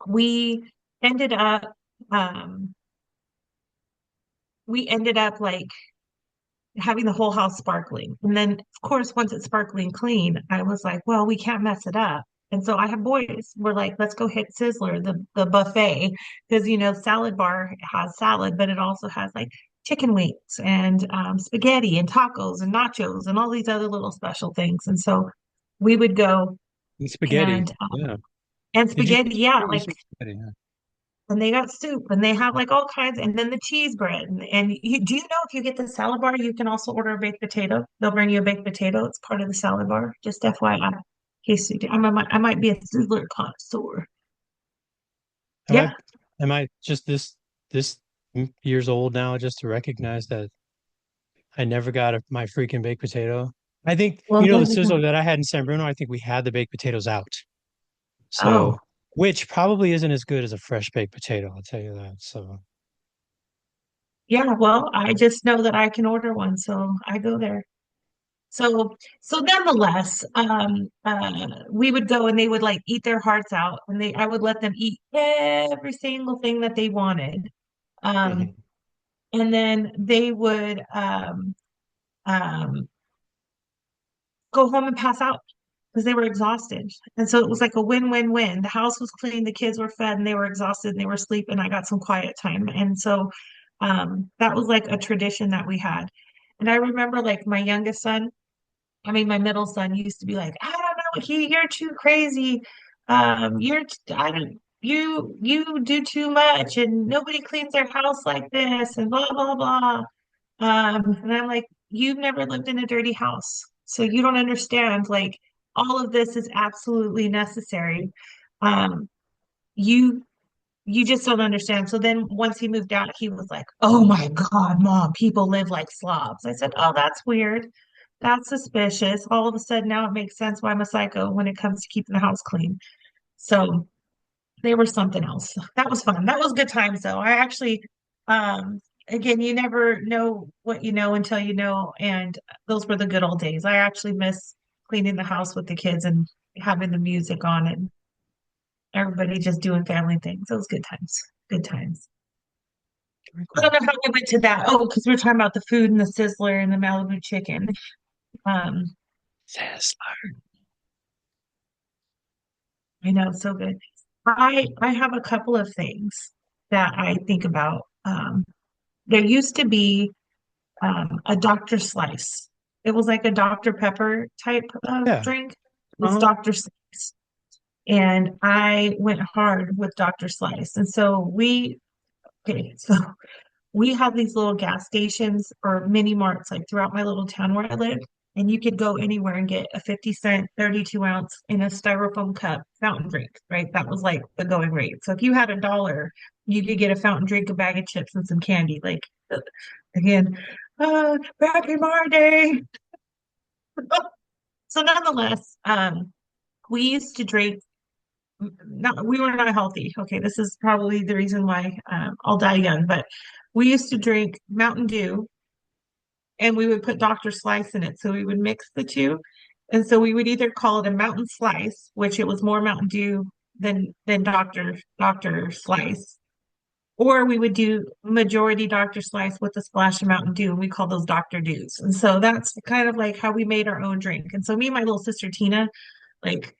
we ended up um, like having the whole house sparkling. And then, of course, once it's sparkling clean, I was like, well, we can't mess it up. And so I have boys were like, let's go hit Sizzler, the buffet, because salad bar has salad, but it also has like chicken wings and spaghetti and tacos and nachos and all these other little special things. And so we would go And spaghetti. and Yeah. Did you spaghetti, yeah, you like said spaghetti? Yeah. and they got soup and they have like all kinds and then the cheese bread and do you know if you get the salad bar you can also order a baked potato. They'll bring you a baked potato. It's part of the salad bar, just FYI, in case you do. I might be a Sizzler connoisseur. Am Yeah. I am I just this years old now just to recognize that I never got my freaking baked potato? I think Well, the there we sizzle go. that I had in San Bruno, I think we had the baked potatoes out. Oh, So, which probably isn't as good as a fresh baked potato, I'll tell you that. So, yeah, well, I just know that I can order one, so I go there. So nonetheless, we would go and they would like eat their hearts out, and I would let them eat every single thing that they wanted. Um, mhm. and then they would um, go home and pass out because they were exhausted. And so it was like a win-win-win. The house was clean, the kids were fed, and they were exhausted and they were asleep, and I got some quiet time. And so that was like a tradition that we had. And I remember like my youngest son, I mean my middle son used to be like, I don't know, you're too crazy. I don't you do too much and nobody cleans their house like this and blah blah blah. And I'm like, you've never lived in a dirty house, so you don't understand. Like, all of this is absolutely necessary. Um, you you just don't understand. So then once he moved out, he was like, "Oh my God, Mom, people live like slobs." I said, "Oh, that's weird. That's suspicious." All of a sudden now it makes sense why I'm a psycho when it comes to keeping the house clean. So they were something else. That was fun. That was good times though. I actually, again, you never know what you know until you know, and those were the good old days. I actually miss cleaning the house with the kids and having the music on and everybody just doing family things. Those good times. Good times. Very I don't cool. know how we went to that. Oh, because we are talking about the food and the Sizzler and the Malibu chicken. Um, Sizzler. I know, so good. I have a couple of things that I think about. There used to be a Dr. Slice. It was like a Dr. Pepper type of Yeah, drink. was Uh-huh. Dr. Slice. And I went hard with Dr. Slice. And so okay, so we have these little gas stations or mini marts like throughout my little town where I live. And you could go anywhere and get a 50 cent, 32 ounce in a styrofoam cup fountain drink, right? That was like the going rate. So if you had $1, you could get a fountain drink, a bag of chips, and some candy. Like, again, back in my day. So nonetheless, we used to drink, not, we were not healthy. Okay, this is probably the reason why I'll die young, but we used to drink Mountain Dew and we would put Dr. Slice in it. So we would mix the two. And so we would either call it a Mountain Slice, which it was more Mountain Dew than Dr. Slice, or we would do majority Dr. Slice with a splash of Mountain Dew, and we call those Dr. Dews. And so that's kind of like how we made our own drink. And so me and my little sister Tina, like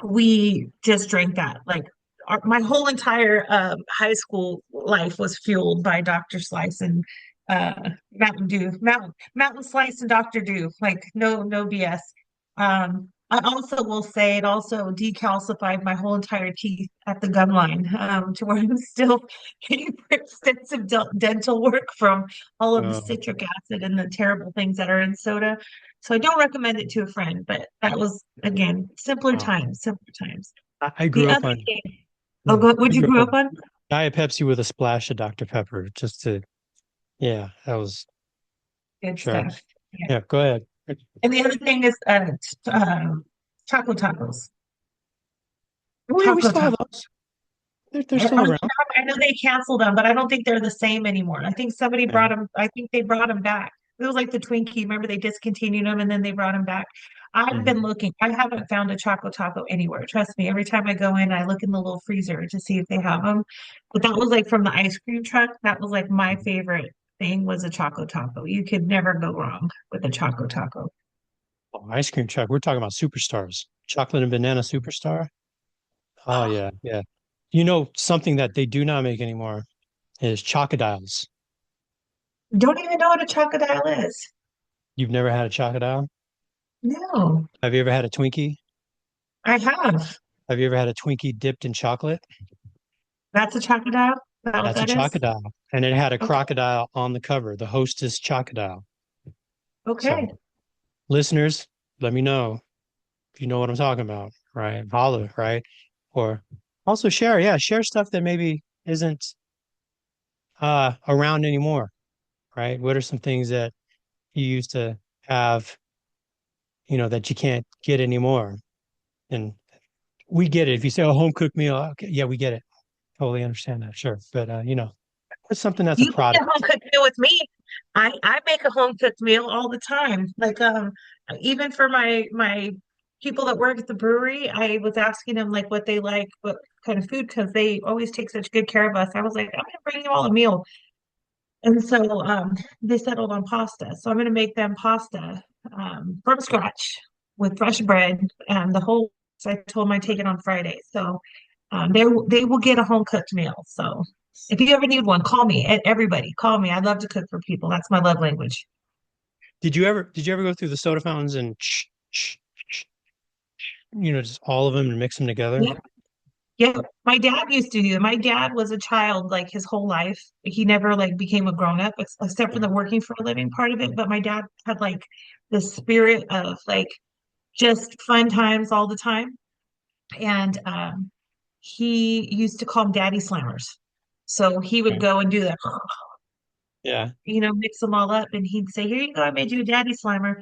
we just drank that. Like my whole entire high school life was fueled by Dr. Slice and Mountain Dew, Mountain Slice and Dr. Dew. Like no BS. I also will say it also decalcified my whole entire teeth at the gum line to where I'm still getting extensive dental work from all of the Uh, citric acid and the terrible things that are in soda. So I don't recommend it to a friend, but that was again simpler uh, times, simpler times. I The grew up other on thing, oh, go, I what'd you grew up grow up on on? Diet Pepsi with a splash of Dr. Pepper, just to yeah, that was Good sure. stuff. Yeah. Yeah, go ahead. And the other thing is Choco Tacos. Oh yeah, we Choco still have Tacos. those. They're still around. I know they canceled them, but I don't think they're the same anymore. I think somebody Yeah. brought them. I think they brought them back. It was like the Twinkie. Remember they discontinued them and then they brought them back. I've been Mhm. looking. I haven't found a Choco Taco anywhere. Trust me. Every time I go in, I look in the little freezer to see if they have them. But that was like from the ice cream truck. That was like my favorite thing was a Choco Taco. You could never go wrong with a Choco Taco. Oh, ice cream truck. We're talking about superstars. Chocolate and banana superstar. Oh yeah, yeah. You know something that they do not make anymore is chocodiles. Don't even know what a Chocodile is. You've never had a chocodile? No, Have you ever had a Twinkie? I have. Have you ever had a Twinkie dipped in chocolate? That's a Chocodile. Is that what That's a that is? chocodile. And it had a Okay. crocodile on the cover, the hostess chocodile. Okay. So, listeners, let me know if you know what I'm talking about, right? Holla, right? Or also share, yeah, share stuff that maybe isn't around anymore, right? What are some things that you used to have, that you can't get anymore? And we get it. If you say a home cooked meal, okay, yeah, we get it. Totally understand that, sure. But what's something that's a You make a product? home cooked meal with me. I make a home cooked meal all the time. Like even for my people that work at the brewery, I was asking them like what they like, what kind of food, because they always take such good care of us. I was like, I'm gonna bring you all a meal. And so they settled on pasta. So I'm gonna make them pasta from scratch with fresh bread and the whole I told them I take it on Friday. So they will get a home cooked meal. So if you ever need one, call me. Everybody, call me. I love to cook for people. That's my love language. Did you ever go through the soda fountains and just all of them and mix them together? Yeah. Yeah. My dad used to do it. My dad was a child like his whole life. He never like became a grown up except for the working for a living part of it. But my dad had like the spirit of like just fun times all the time. And he used to call them daddy slammers. So he would Okay. go and do that, Yeah. mix them all up, and he'd say, "Here you go, I made you a daddy slammer."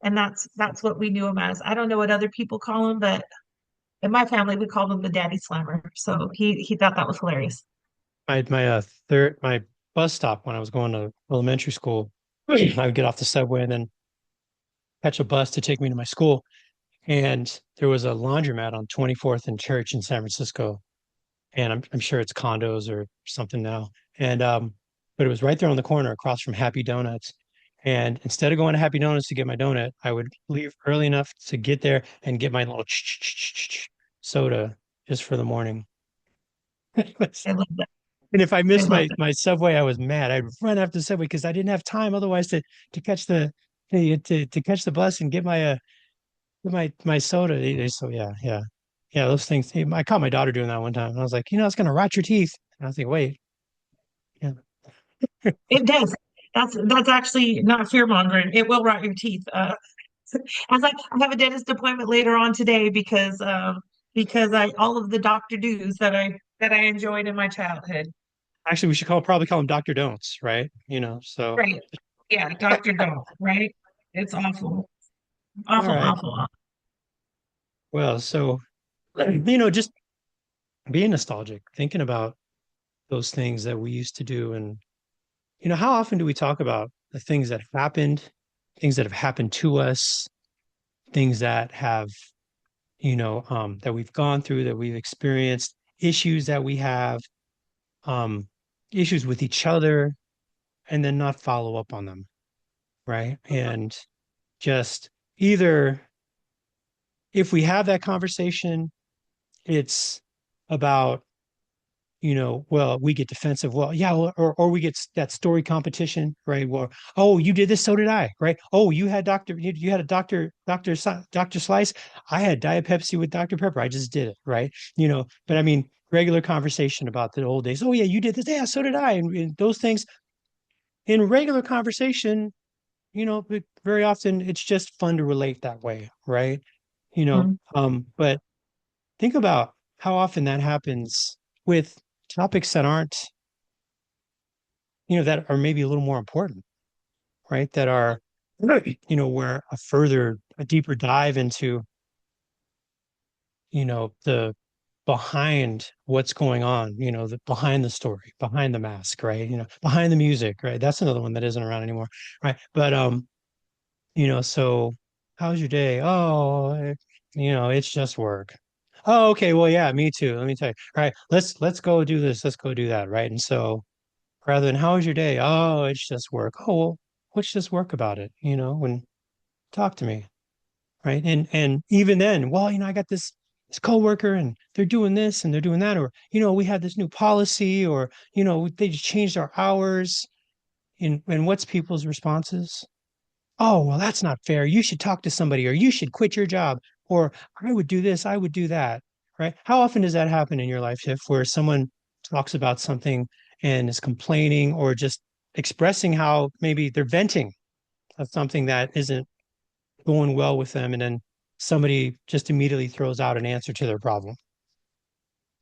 And that's what we knew him as. I don't know what other people call him, but in my family we called him the daddy slammer. So he thought that was hilarious. My bus stop when I was going to elementary school, I would get off the subway and then catch a bus to take me to my school. And there was a laundromat on 24th and Church in San Francisco. And I'm sure it's condos or something now. And but it was right there on the corner across from Happy Donuts. And instead of going to Happy Donuts to get my donut, I would leave early enough to get there and get my little soda just for the morning. I love that. And if I I missed love my that. my subway, I was mad. I'd run after the subway because I didn't have time otherwise to catch the to catch the bus and get my my soda. So yeah. Those things. I caught my daughter doing that one time, and I was like, it's gonna rot your teeth. And I was like, wait, yeah, It does. That's actually not fear mongering. It will rot your teeth. I was like, I have a dentist appointment later on today because I all of the doctor do's that I enjoyed in my childhood. actually, we should probably call them Doctor Don'ts, right? So Right. Yeah, Doctor Don't, right? It's awful. all Awful, right. awful, awful. Well, so just being nostalgic, thinking about those things that we used to do, and how often do we talk about the things that happened, things that have happened to us, things that have that we've gone through, that we've experienced, issues that we have, um, issues with each other, and then not follow up on them, right? And just either if we have that conversation, it's about, well, we get defensive. Well, yeah, well, or we get that story competition, right? Well, oh, you did this, so did I, right? Oh, you had a Dr. Slice. I had Diet Pepsi with Dr. Pepper. I just did it, right? But I mean, regular conversation about the old days. Oh yeah, you did this. Yeah, so did I. And those things in regular conversation, very often it's just fun to relate that way, right? Mhm. But think about how often that happens with topics that aren't, that are maybe a little more important, right? That are, where a deeper dive into, the behind what's going on, the behind the story, behind the mask, right? Behind the music, right? That's another one that isn't around anymore, right? But so how's your day? Oh, it's just work. Oh, okay. Well, yeah, me too. Let me tell you. All right, let's go do this. Let's go do that, right? And so rather than how was your day? Oh, it's just work. Oh, well, let's just work about it, and talk to me, right? And even then, well, I got this coworker and they're doing this and they're doing that, or we had this new policy, or they just changed our hours. And what's people's responses? Oh, well, that's not fair. You should talk to somebody, or you should quit your job, or I would do this, I would do that, right? How often does that happen in your life, Tiff, where someone talks about something and is complaining or just expressing how maybe they're venting of something that isn't going well with them, and then somebody just immediately throws out an answer to their problem?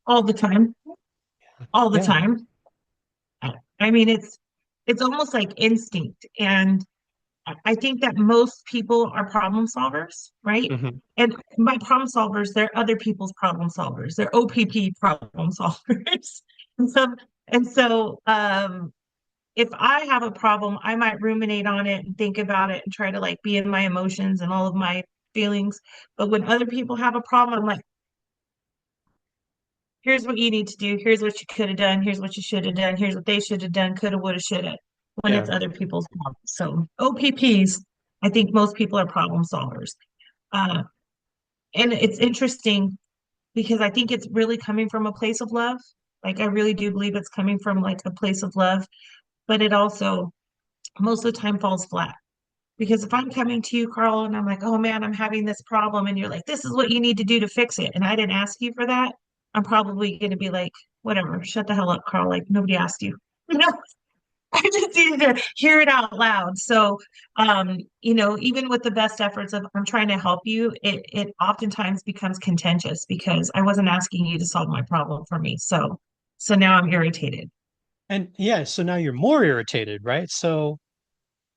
All the time. All the Yeah. time. I mean, it's almost like instinct. And I think that most people are problem solvers, right? Hmm. And by problem solvers, they're other people's problem solvers. They're OPP problem solvers. And so, and so, if I have a problem, I might ruminate on it and think about it and try to like be in my emotions and all of my feelings. But when other people have a problem, I'm like, here's what you need to do. Here's what you could have done. Here's what you should have done. Here's what they should have done. Coulda, woulda, shoulda. When Yeah. it's other people's problems. So OPPs, I think most people are problem solvers. Uh, and it's interesting because I think it's really coming from a place of love. Like I really do believe it's coming from like a place of love, but it also most of the time falls flat. Because if I'm coming to you, Carl, and I'm like, oh man, I'm having this problem, and you're like, this is what you need to do to fix it, and I didn't ask you for that, I'm probably going to be like, whatever, shut the hell up, Carl. Like nobody asked you. You know, I just needed to hear it out loud. So, even with the best efforts of I'm trying to help you, it oftentimes becomes contentious because I wasn't asking you to solve my problem for me. So now I'm irritated. And yeah, so now you're more irritated, right? So,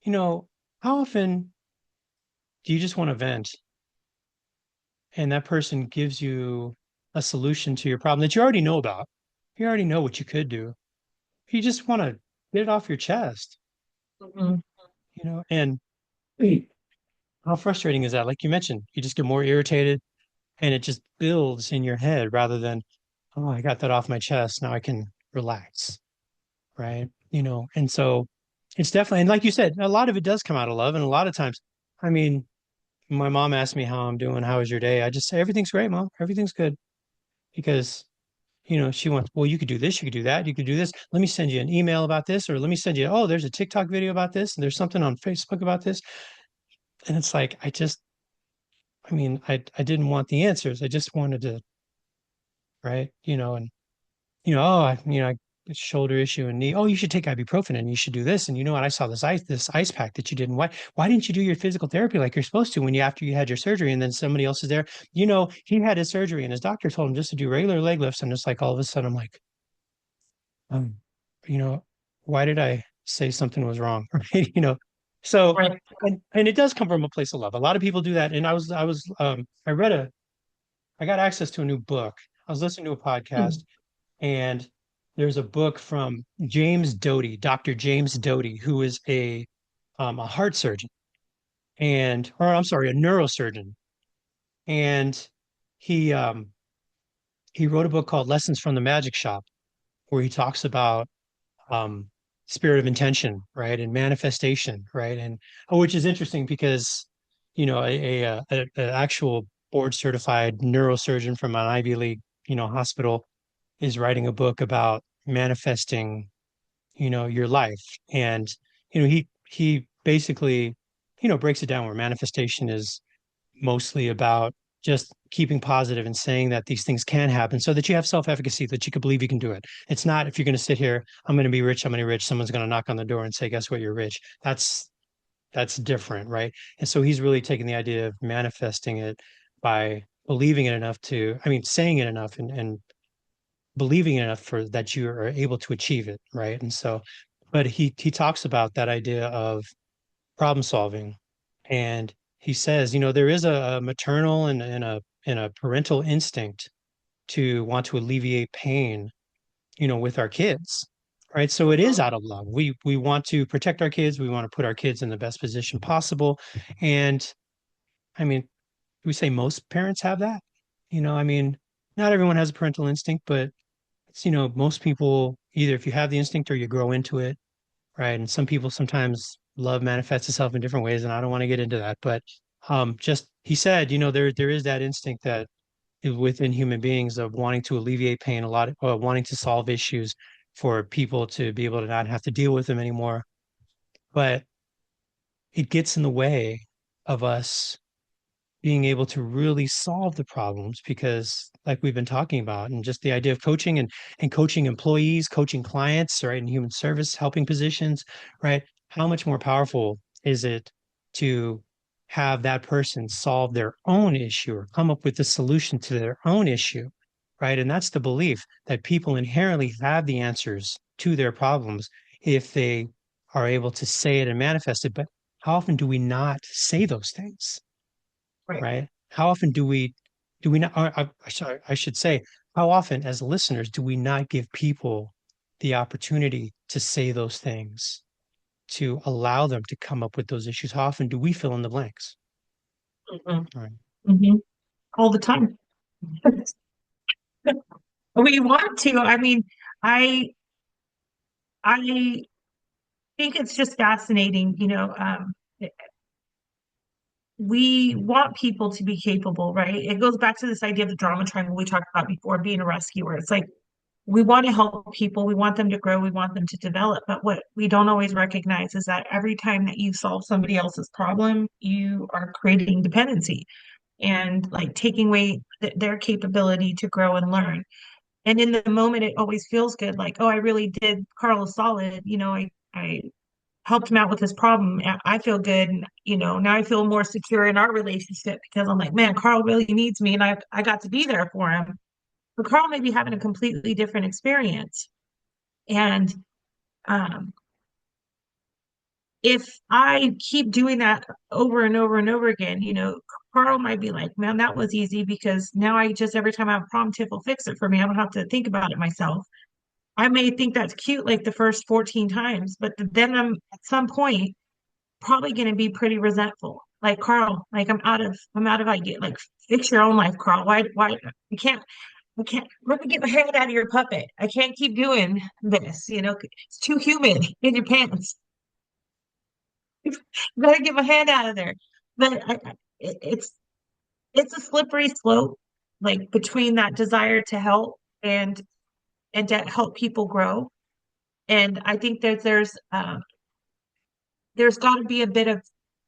you know, how often do you just want to vent and that person gives you a solution to your problem that you already know about? You already know what you could do. You just want to get it off your chest, Mhm. and how frustrating is that? Like you mentioned, you just get more irritated and it just builds in your head rather than, oh, I got that off my chest. Now I can relax, right? And so it's definitely, and like you said, a lot of it does come out of love. And a lot of times, I mean, my mom asked me how I'm doing. How was your day? I just say, everything's great, mom. Everything's good. Because, she wants, well, you could do this, you could do that, you could do this. Let me send you an email about this, or let me send you, oh, there's a TikTok video about this, and there's something on Facebook about this. And it's like, I mean, I didn't want the answers. I just wanted to, right? And oh, shoulder issue and knee. Oh, you should take ibuprofen and you should do this. And you know what? I saw this ice pack that you didn't. Why didn't you do your physical therapy like you're supposed to when after you had your surgery and then somebody else is there? He had his surgery and his doctor told him just to do regular leg lifts. And it's like all of a sudden I'm like, um, you know, why did I say something was wrong? Right? So Right. and it does come from a place of love. A lot of people do that. And I got access to a new book. I was listening to a podcast, Mm. and there's a book from James Doty, Dr. James Doty, who is a heart surgeon or I'm sorry, a neurosurgeon. And he he wrote a book called Lessons from the Magic Shop, where he talks about um, spirit of intention, right, and manifestation, right, and which is interesting because a actual board certified neurosurgeon from an Ivy League hospital is writing a book about manifesting your life. And he basically breaks it down where manifestation is mostly about just keeping positive and saying that these things can happen so that you have self-efficacy, that you can believe you can do it. It's not, if you're going to sit here, I'm going to be rich, I'm going to be rich, someone's going to knock on the door and say, guess what, you're rich. That's different, right? And so he's really taking the idea of manifesting it by believing it enough saying it enough and believing it enough for that you are able to achieve it, right? And so, but he talks about that idea of problem solving, and he says, there is a maternal and a parental instinct to want to alleviate pain, with our kids, right? So it is out of love. We want to protect our kids. We want to put our kids in the best position possible. And I mean, we say most parents have that. I mean, not everyone has a parental instinct, but most people either if you have the instinct or you grow into it, right? And some people sometimes love manifests itself in different ways, and I don't want to get into that. But just he said, there is that instinct that is within human beings of wanting to alleviate pain, wanting to solve issues for people to be able to not have to deal with them anymore. But it gets in the way of us being able to really solve the problems because like we've been talking about, and just the idea of coaching and coaching employees, coaching clients, right, in human service helping positions, right, how much more powerful is it to have that person solve their own issue or come up with a solution to their own issue, right? And that's the belief that people inherently have the answers to their problems if they are able to say it and manifest it. But how often do we not say those things? Right. Right? How often do we not, sorry, I should say, how often as listeners do we not give people the opportunity to say those things, to allow them to come up with those issues? How often do we fill in the blanks? Hmm. All right. Hmm. All the time. We want to. I mean, I I think it's just fascinating, we want people to be capable, right? It goes back to this idea of the drama triangle we talked about before, being a rescuer. It's like we want to help people, we want them to grow, we want them to develop. But what we don't always recognize is that every time that you solve somebody else's problem, you are creating dependency and like taking away their capability to grow and learn. And in the moment, it always feels good, like, oh, I really did Carl a solid, I helped him out with his problem. I feel good. And, now I feel more secure in our relationship because I'm like, man, Carl really needs me and I got to be there for him. But Carl may be having a completely different experience. And um, if I keep doing that over and over and over again, Carl might be like, man, that was easy because now I just, every time I have a problem, Tiff will fix it for me. I don't have to think about it myself. I may think that's cute like the first 14 times, but then I'm at some point probably going to be pretty resentful. Like Carl, like I'm out of idea. Like fix your own life, Carl. Why I can't let me get my hand out of your puppet. I can't keep doing this. It's too humid in your pants. You gotta get my hand out of there. But it's a slippery slope, like between that desire to help and to help people grow. And I think that there's got to be a bit of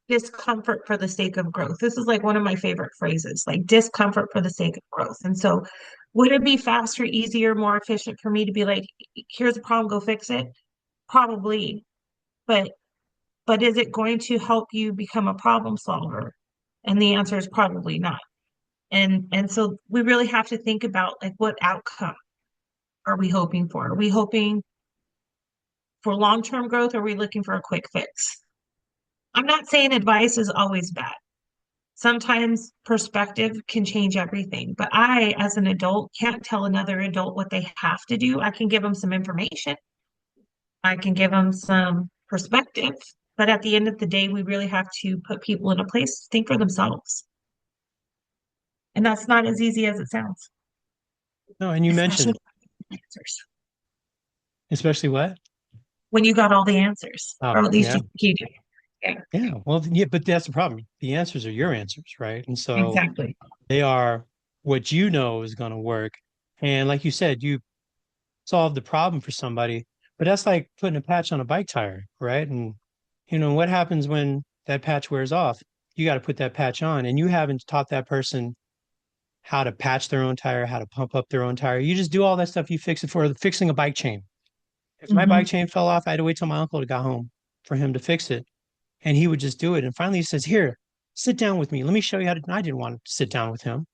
discomfort for the sake of growth. This is like one of my favorite phrases, like discomfort for the sake of growth. And so, would it be faster, easier, more efficient for me to be like, here's a problem, go fix it? Probably, but is it going to help you become a problem solver? And the answer is probably not. And so we really have to think about like what outcome are we hoping for? Are we hoping for long-term growth or are we looking for a quick fix? I'm not saying advice is always bad. Sometimes perspective can change everything, but I, as an adult, can't tell another adult what they have to do. I can give them some information, I can give them some perspective, but at the end of the day, we really have to put people in a place to think for themselves. And that's not as easy as it sounds, No, and you especially mentioned, answers. especially what? When you got all the answers, Oh, or at least yeah. you do. Yeah, Yeah. Well, yeah, but that's the problem. The answers are your answers, right? And so exactly. they are what you know is going to work. And like you said, you solve the problem for somebody, but that's like putting a patch on a bike tire, right? And what happens when that patch wears off? You got to put that patch on, and you haven't taught that person how to patch their own tire, how to pump up their own tire. You just do all that stuff. You fix it for fixing a bike chain. If my Hmm. bike chain fell off, I had to wait till my uncle got home for him to fix it. And he would just do it. And finally he says, Here, sit down with me. Let me show you how to. I didn't want to sit down with him.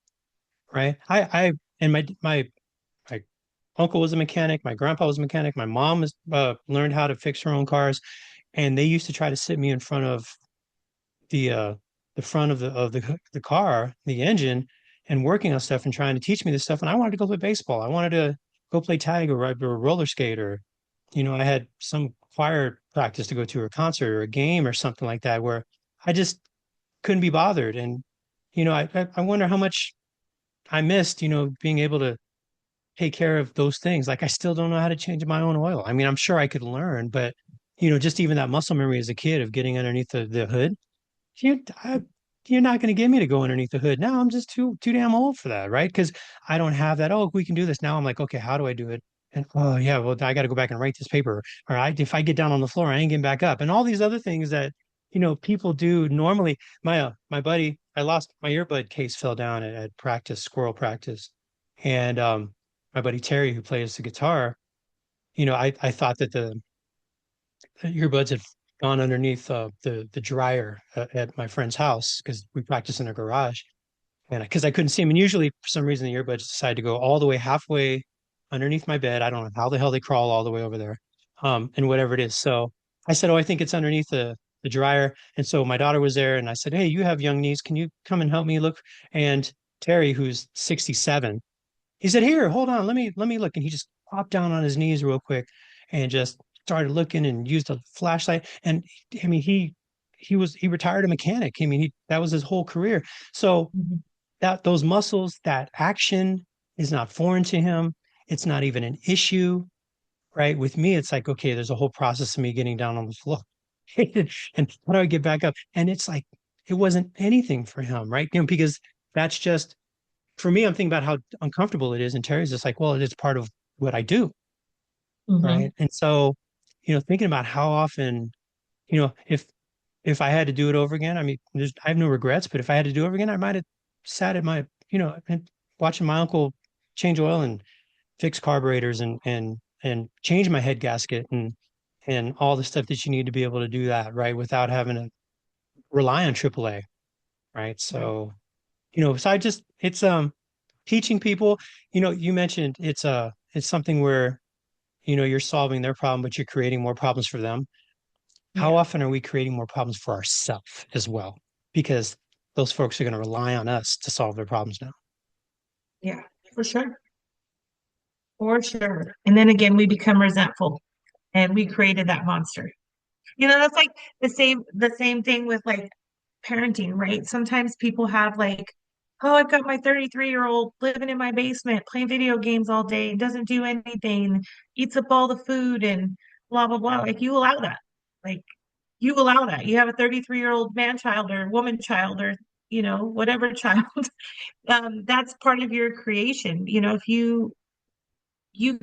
Right. And my uncle was a mechanic. My grandpa was a mechanic. My mom was, learned how to fix her own cars. And they used to try to sit me in front of the, uh, the front of the car, the engine, and working on stuff and trying to teach me this stuff. And I wanted to go play baseball. I wanted to go play tag or roller skate or I had some choir practice to go to or a concert or a game or something like that where I just couldn't be bothered. And, I wonder how much I missed, being able to take care of those things. Like I still don't know how to change my own oil. I mean, I'm sure I could learn, but, just even that muscle memory as a kid of getting underneath the hood, you, I, you're not going to get me to go underneath the hood. Now I'm just too damn old for that, right? Because I don't have that. Oh, we can do this now. I'm like, okay, how do I do it? And oh yeah, well I got to go back and write this paper. Or if I get down on the floor, I ain't getting back up. And all these other things that people do normally. My buddy, I lost my earbud case fell down at practice, squirrel practice, and my buddy Terry, who plays the guitar, I thought that the earbuds had gone underneath the dryer at my friend's house because we practice in a garage, and because I couldn't see them. And usually, for some reason, the earbuds decide to go all the way halfway underneath my bed. I don't know how the hell they crawl all the way over there, and whatever it is. So I said, "Oh, I think it's underneath the dryer." And so my daughter was there, and I said, "Hey, you have young knees. Can you come and help me look?" And Terry, who's 67, he said, "Here, hold on, let me look." And he just popped down on his knees real quick and just started looking and used a flashlight. And I mean, he retired a mechanic. I mean, that was his whole career. So Hmm. that those muscles, that action is not foreign to him. It's not even an issue, right? With me, it's like, okay, there's a whole process of me getting down on the floor. And how do I get back up? And it's like it wasn't anything for him, right? Because that's just for me, I'm thinking about how uncomfortable it is. And Terry's just like, well, it is part of what I do. Hmm. Right. And so, thinking about how often, if I had to do it over again, I mean, I have no regrets, but if I had to do it over again, I might have sat at my, and watching my uncle change oil and fix carburetors and change my head gasket and all the stuff that you need to be able to do that, right, without having to rely on AAA. Right. Right. So, so it's teaching people, you mentioned it's something where, you're solving their problem, but you're creating more problems for them. How Yeah. often are we creating more problems for ourselves as well? Because those folks are going to rely on us to solve their problems now. Yeah. For sure. For sure. And then again, we become resentful and we created that monster. That's like the same thing with like parenting, right? Sometimes people have like, oh, I've got my 33-year-old living in my basement, playing video games all day, doesn't do anything, eats up all the food and blah blah blah. Like you allow that. Like you allow that. You have a 33-year-old man child or woman child or whatever child. That's part of your creation. If you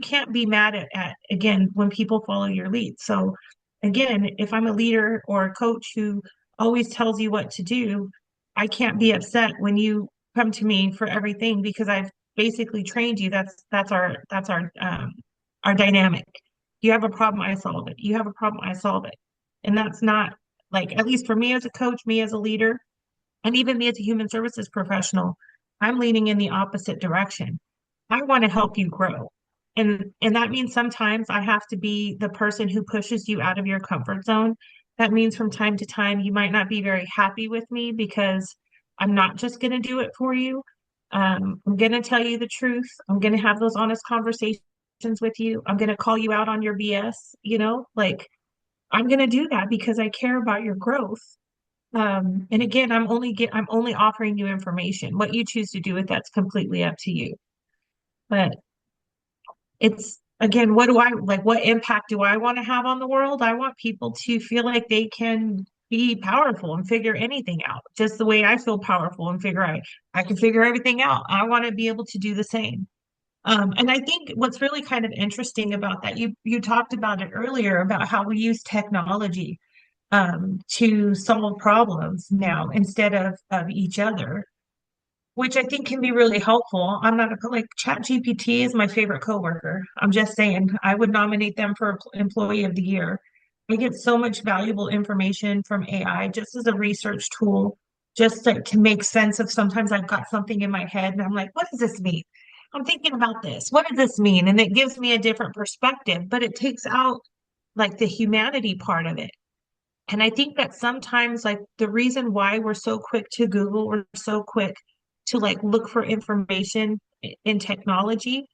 can't be mad at again when people follow your lead. So again, if I'm a leader or a coach who always tells you what to do, I can't be upset when you come to me for everything because I've basically trained you. That's our dynamic. You have a problem, I solve it. You have a problem, I solve it. And that's not like, at least for me as a coach, me as a leader, and even me as a human services professional, I'm leaning in the opposite direction. I want to help you grow. And that means sometimes I have to be the person who pushes you out of your comfort zone. That means from time to time you might not be very happy with me because I'm not just going to do it for you. I'm going to tell you the truth. I'm going to have those honest conversations with you. I'm going to call you out on your BS, like I'm going to do that because I care about your growth. And again, I'm only offering you information. What you choose to do with that's completely up to you. But it's again, what do I like? What impact do I want to have on the world? I want people to feel like they can be powerful and figure anything out, just the way I feel powerful and figure out I can figure everything out. I want to be able to do the same. And I think what's really kind of interesting about that, you talked about it earlier about how we use technology to solve problems now instead of each other, which I think can be really helpful. I'm not like ChatGPT is my favorite coworker. I'm just saying I would nominate them for Employee of the Year. I get so much valuable information from AI just as a research tool, just to make sense of sometimes I've got something in my head and I'm like, what does this mean? I'm thinking about this. What does this mean? And it gives me a different perspective, but it takes out like the humanity part of it. And I think that sometimes, like, the reason why we're so quick to Google, we're so quick to like look for information in technology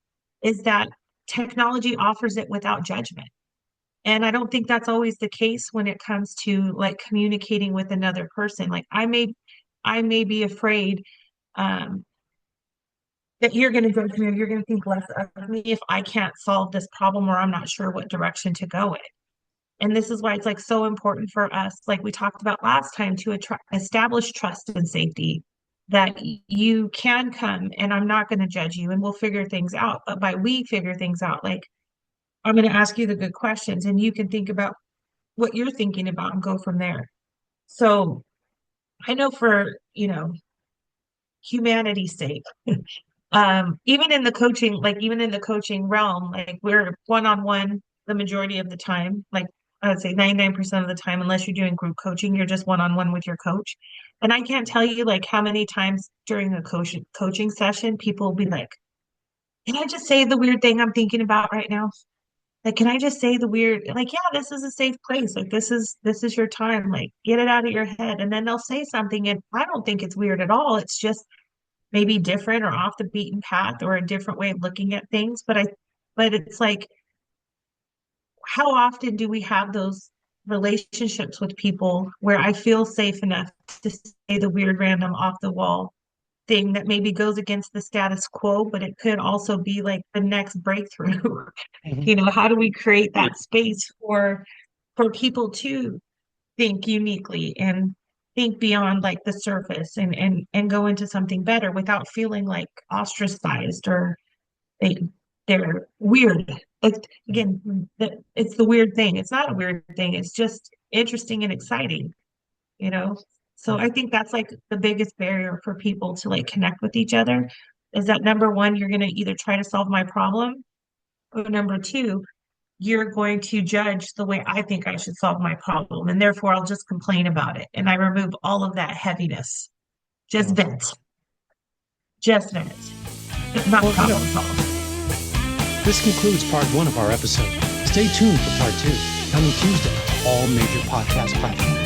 is that technology offers it without judgment. And I don't think that's always the case when it comes to like communicating with another person. Like I may be afraid um, that you're going to judge me or you're going to think less of me if I can't solve this problem or I'm not sure what direction to go in. And this is why it's like so important for us, like we talked about last time, to establish trust and safety that you can come and I'm not going to judge you and we'll figure things out. But by we figure things out, like I'm going to ask you the good questions and you can think about what you're thinking about and go from there. So I know for, humanity's sake, even in the coaching, like even in the coaching realm, like we're one-on-one the majority of the time, like I would say 99% of the time, unless you're doing group coaching, you're just one-on-one with your coach. And I can't tell you like how many times during a coaching session, people will be like, can I just say the weird thing I'm thinking about right now? Like, can I just say the weird, like, yeah, this is a safe place. Like, this is your time. Like, get it out of your head. And then they'll say something, and I don't think it's weird at all. It's just maybe different or off the beaten path or a different way of looking at things. But it's like, how often do we have those relationships with people where I feel safe enough to say the weird, random, off the wall thing that maybe goes against the status quo, but it could also be like the next breakthrough. Mhm. How do we create that space for people to think uniquely and think beyond like the surface and go into something better without feeling like ostracized or they they're weird. Like again, it's the weird thing. It's not a weird thing. It's just interesting and exciting, you know? So I think that's like the biggest barrier for people to like connect with each other is that number one, you're going to either try to solve my problem, or number two, you're going to judge the way I think I should solve my problem. And therefore, I'll just complain about it. And I remove all of that heaviness. Just Yeah. vent. Just vent. Not Well, problem solve. This concludes part one of our episode. Stay tuned for part two, coming Tuesday, all major podcast platforms.